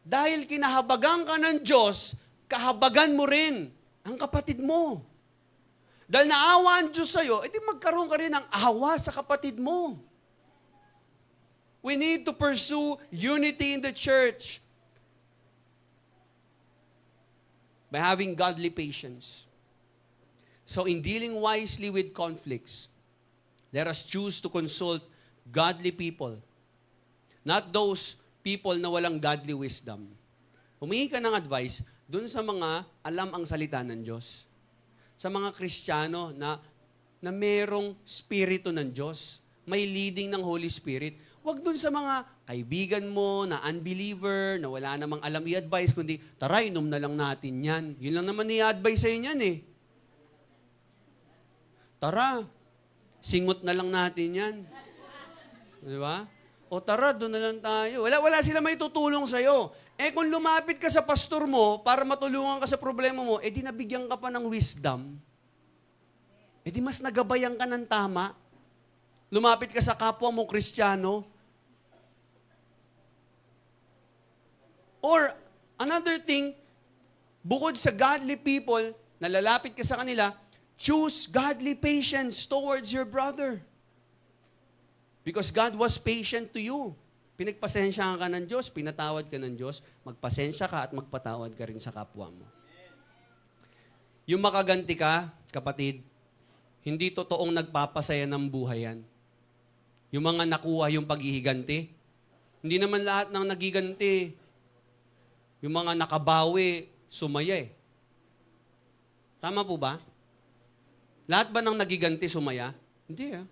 Dahil kinahabagan ka ng Diyos, kahabagan mo rin ang kapatid mo. Dahil naawa ang Diyos sa'yo, edi magkaroon ka rin ng awa sa kapatid mo. We need to pursue unity in the church by having godly patience. So in dealing wisely with conflicts, let us choose to consult godly people, not those people na walang godly wisdom. Humingi ka ng advice dun sa mga alam ang salita ng Diyos. Sa mga Kristiyano na merong spirito ng Diyos. May leading ng Holy Spirit. Huwag dun sa mga kaibigan mo na unbeliever, na wala namang alam i-advise, kundi, tara, inom na lang natin yan. Yun lang naman i-advise sa'yo yan eh. Tara, singot na lang natin yan. Di ba? O tara, doon na lang tayo. Wala sila may tutulong sa'yo. Eh kung lumapit ka sa pastor mo para matulungan ka sa problema mo, di nabigyan ka pa ng wisdom. Di mas nagabayan ka ng tama. Lumapit ka sa kapwa mo Kristiyano. Or, another thing, bukod sa godly people, na lalapit ka sa kanila, choose godly patience towards your brother. Because God was patient to you. Pinagpasensyahan ka ng Diyos, pinatawad ka ng Diyos, magpasensya ka at magpatawad ka rin sa kapwa mo. Yung makaganti ka, kapatid, hindi totoong nagpapasaya ng buhay yan. Yung mga nakuha yung paghihiganti, hindi naman lahat ng nagiganti. Yung mga nakabawi, sumaya eh. Tama po ba? Lahat ba ng nagiganti sumaya? Hindi ah.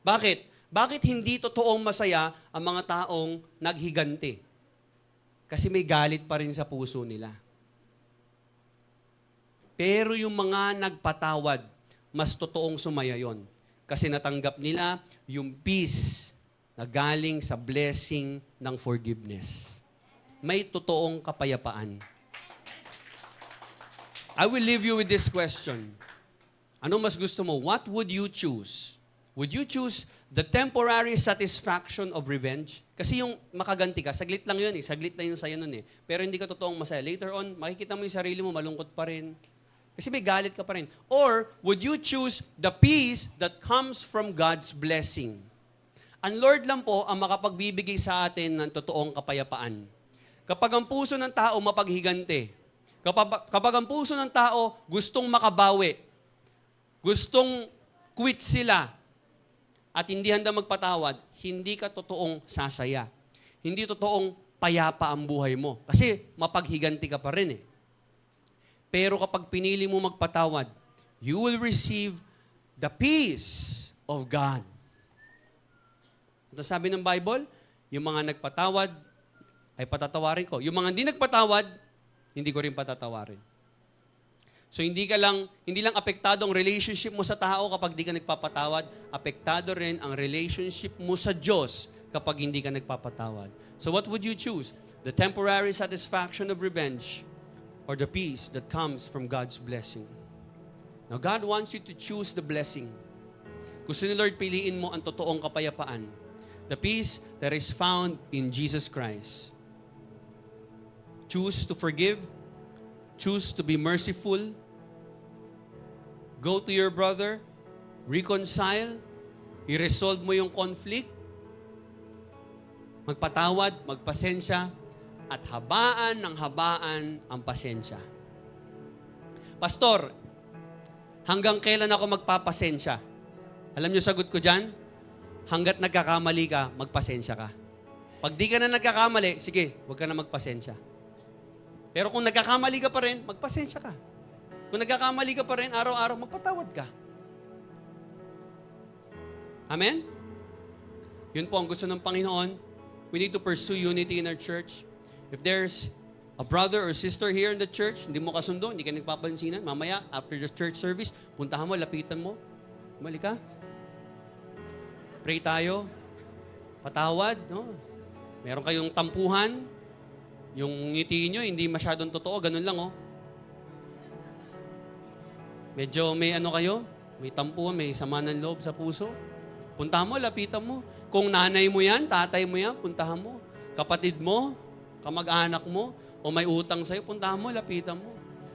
Bakit? Bakit hindi totoong masaya ang mga taong naghiganti? Kasi may galit pa rin sa puso nila. Pero yung mga nagpatawad, mas totoong sumaya yon. Kasi natanggap nila yung peace na galing sa blessing ng forgiveness. May totoong kapayapaan. I will leave you with this question. Ano mas gusto mo? What would you choose? Would you choose the temporary satisfaction of revenge? Kasi yung makaganti ka, saglit lang yun eh. Saglit lang yun sa'yo nun eh. Pero hindi ka totoong masaya. Later on, makikita mo yung sarili mo, malungkot pa rin. Kasi may galit ka pa rin. Or, would you choose the peace that comes from God's blessing? Ang Lord lang po ang makapagbibigay sa atin ng totoong kapayapaan. Kapag ang puso ng tao mapaghiganti, kapag ang puso ng tao gustong makabawi, gustong quit sila, at hindi handa magpatawad, hindi ka totoong sasaya. Hindi totoong payapa ang buhay mo. Kasi mapaghiganti ka pa rin eh. Pero kapag pinili mo magpatawad, you will receive the peace of God. Ito sabi ng Bible, yung mga nagpatawad, ay patatawarin ko. Yung mga hindi nagpatawad, hindi ko rin patatawarin. So hindi lang apektado ang relationship mo sa tao kapag di ka nagpapatawad, apektado rin ang relationship mo sa Diyos kapag hindi ka nagpapatawad. So what would you choose? The temporary satisfaction of revenge or the peace that comes from God's blessing? Now God wants you to choose the blessing. Gusto ni Lord piliin mo ang totoong kapayapaan. The peace that is found in Jesus Christ. Choose to forgive. Choose to be merciful. Go to your brother. Reconcile. I-resolve mo yung conflict. Magpatawad, magpasensya, at habaan ng habaan ang pasensya. Pastor, hanggang kailan ako magpapasensya? Alam niyo sagot ko dyan? Hanggat nagkakamali ka, magpasensya ka. Pag di ka na nagkakamali, sige, huwag ka na magpasensya. Pero kung nagkakamali ka pa rin, magpasensya ka. Kung nagkakamali ka pa rin, araw-araw, magpatawad ka. Amen? Yun po ang gusto ng Panginoon. We need to pursue unity in our church. If there's a brother or sister here in the church, hindi mo kasundo, hindi ka nagpapansinan, mamaya, after the church service, puntahan mo, lapitan mo, umali ka. Pray tayo. Patawad, no? Meron kayong tampuhan, yung ngiti nyo, hindi masyadong totoo, ganun lang, oh. Medyo may ano kayo, may tampuhan, may sama ng loob sa puso. Puntahan mo, lapitan mo. Kung nanay mo yan, tatay mo yan, puntahan mo. Kapatid mo, kamag-anak mo, o may utang sa'yo, puntahan mo, lapitan mo.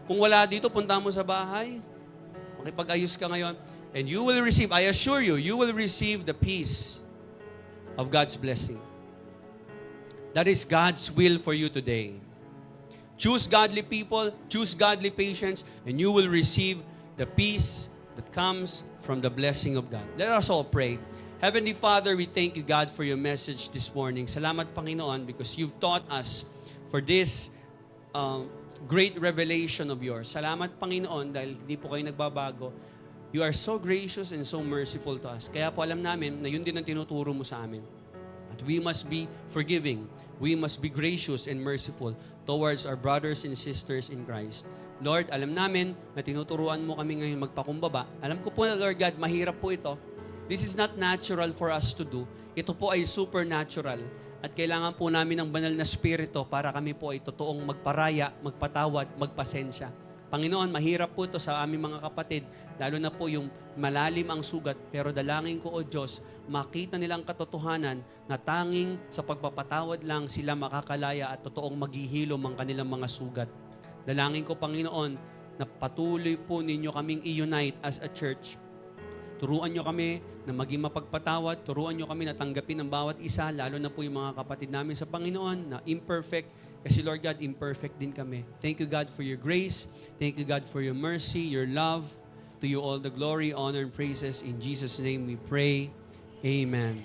Kung wala dito, puntahan mo sa bahay. Makipag-ayos ka ngayon. And you will receive, I assure you, you will receive the peace of God's blessing. That is God's will for you today. Choose godly people, choose godly patience, and you will receive the peace that comes from the blessing of God. Let us all pray. Heavenly Father, we thank you, God, for your message this morning. Salamat, Panginoon, because you've taught us for this great revelation of yours. Salamat, Panginoon, dahil hindi po kayo nagbabago. You are so gracious and so merciful to us. Kaya po alam namin na yun din ang tinuturo mo sa amin. At we must be forgiving. We must be gracious and merciful towards our brothers and sisters in Christ. Lord, alam namin na tinuturuan mo kami ngayon magpakumbaba. Alam ko po na, Lord God, mahirap po ito. This is not natural for us to do. Ito po ay supernatural. At kailangan po namin ng banal na spirito para kami po ay totoong magparaya, magpatawad, magpasensya. Panginoon, mahirap po ito sa aming mga kapatid, lalo na po yung malalim ang sugat, pero dalangin ko, O Diyos, makita nilang katotohanan na tanging sa pagpapatawad lang sila makakalaya at totoong maghihilom ang kanilang mga sugat. Dalangin ko, Panginoon, na patuloy po ninyo kaming i-unite as a church. Turuan nyo kami na maging mapagpatawad. Turuan nyo kami na tanggapin ang bawat isa, lalo na po yung mga kapatid namin sa Panginoon na imperfect. Kasi Lord God, imperfect din kami. Thank you, God, for your grace. Thank you, God, for your mercy, your love. To you all the glory, honor, and praises. In Jesus' name we pray. Amen.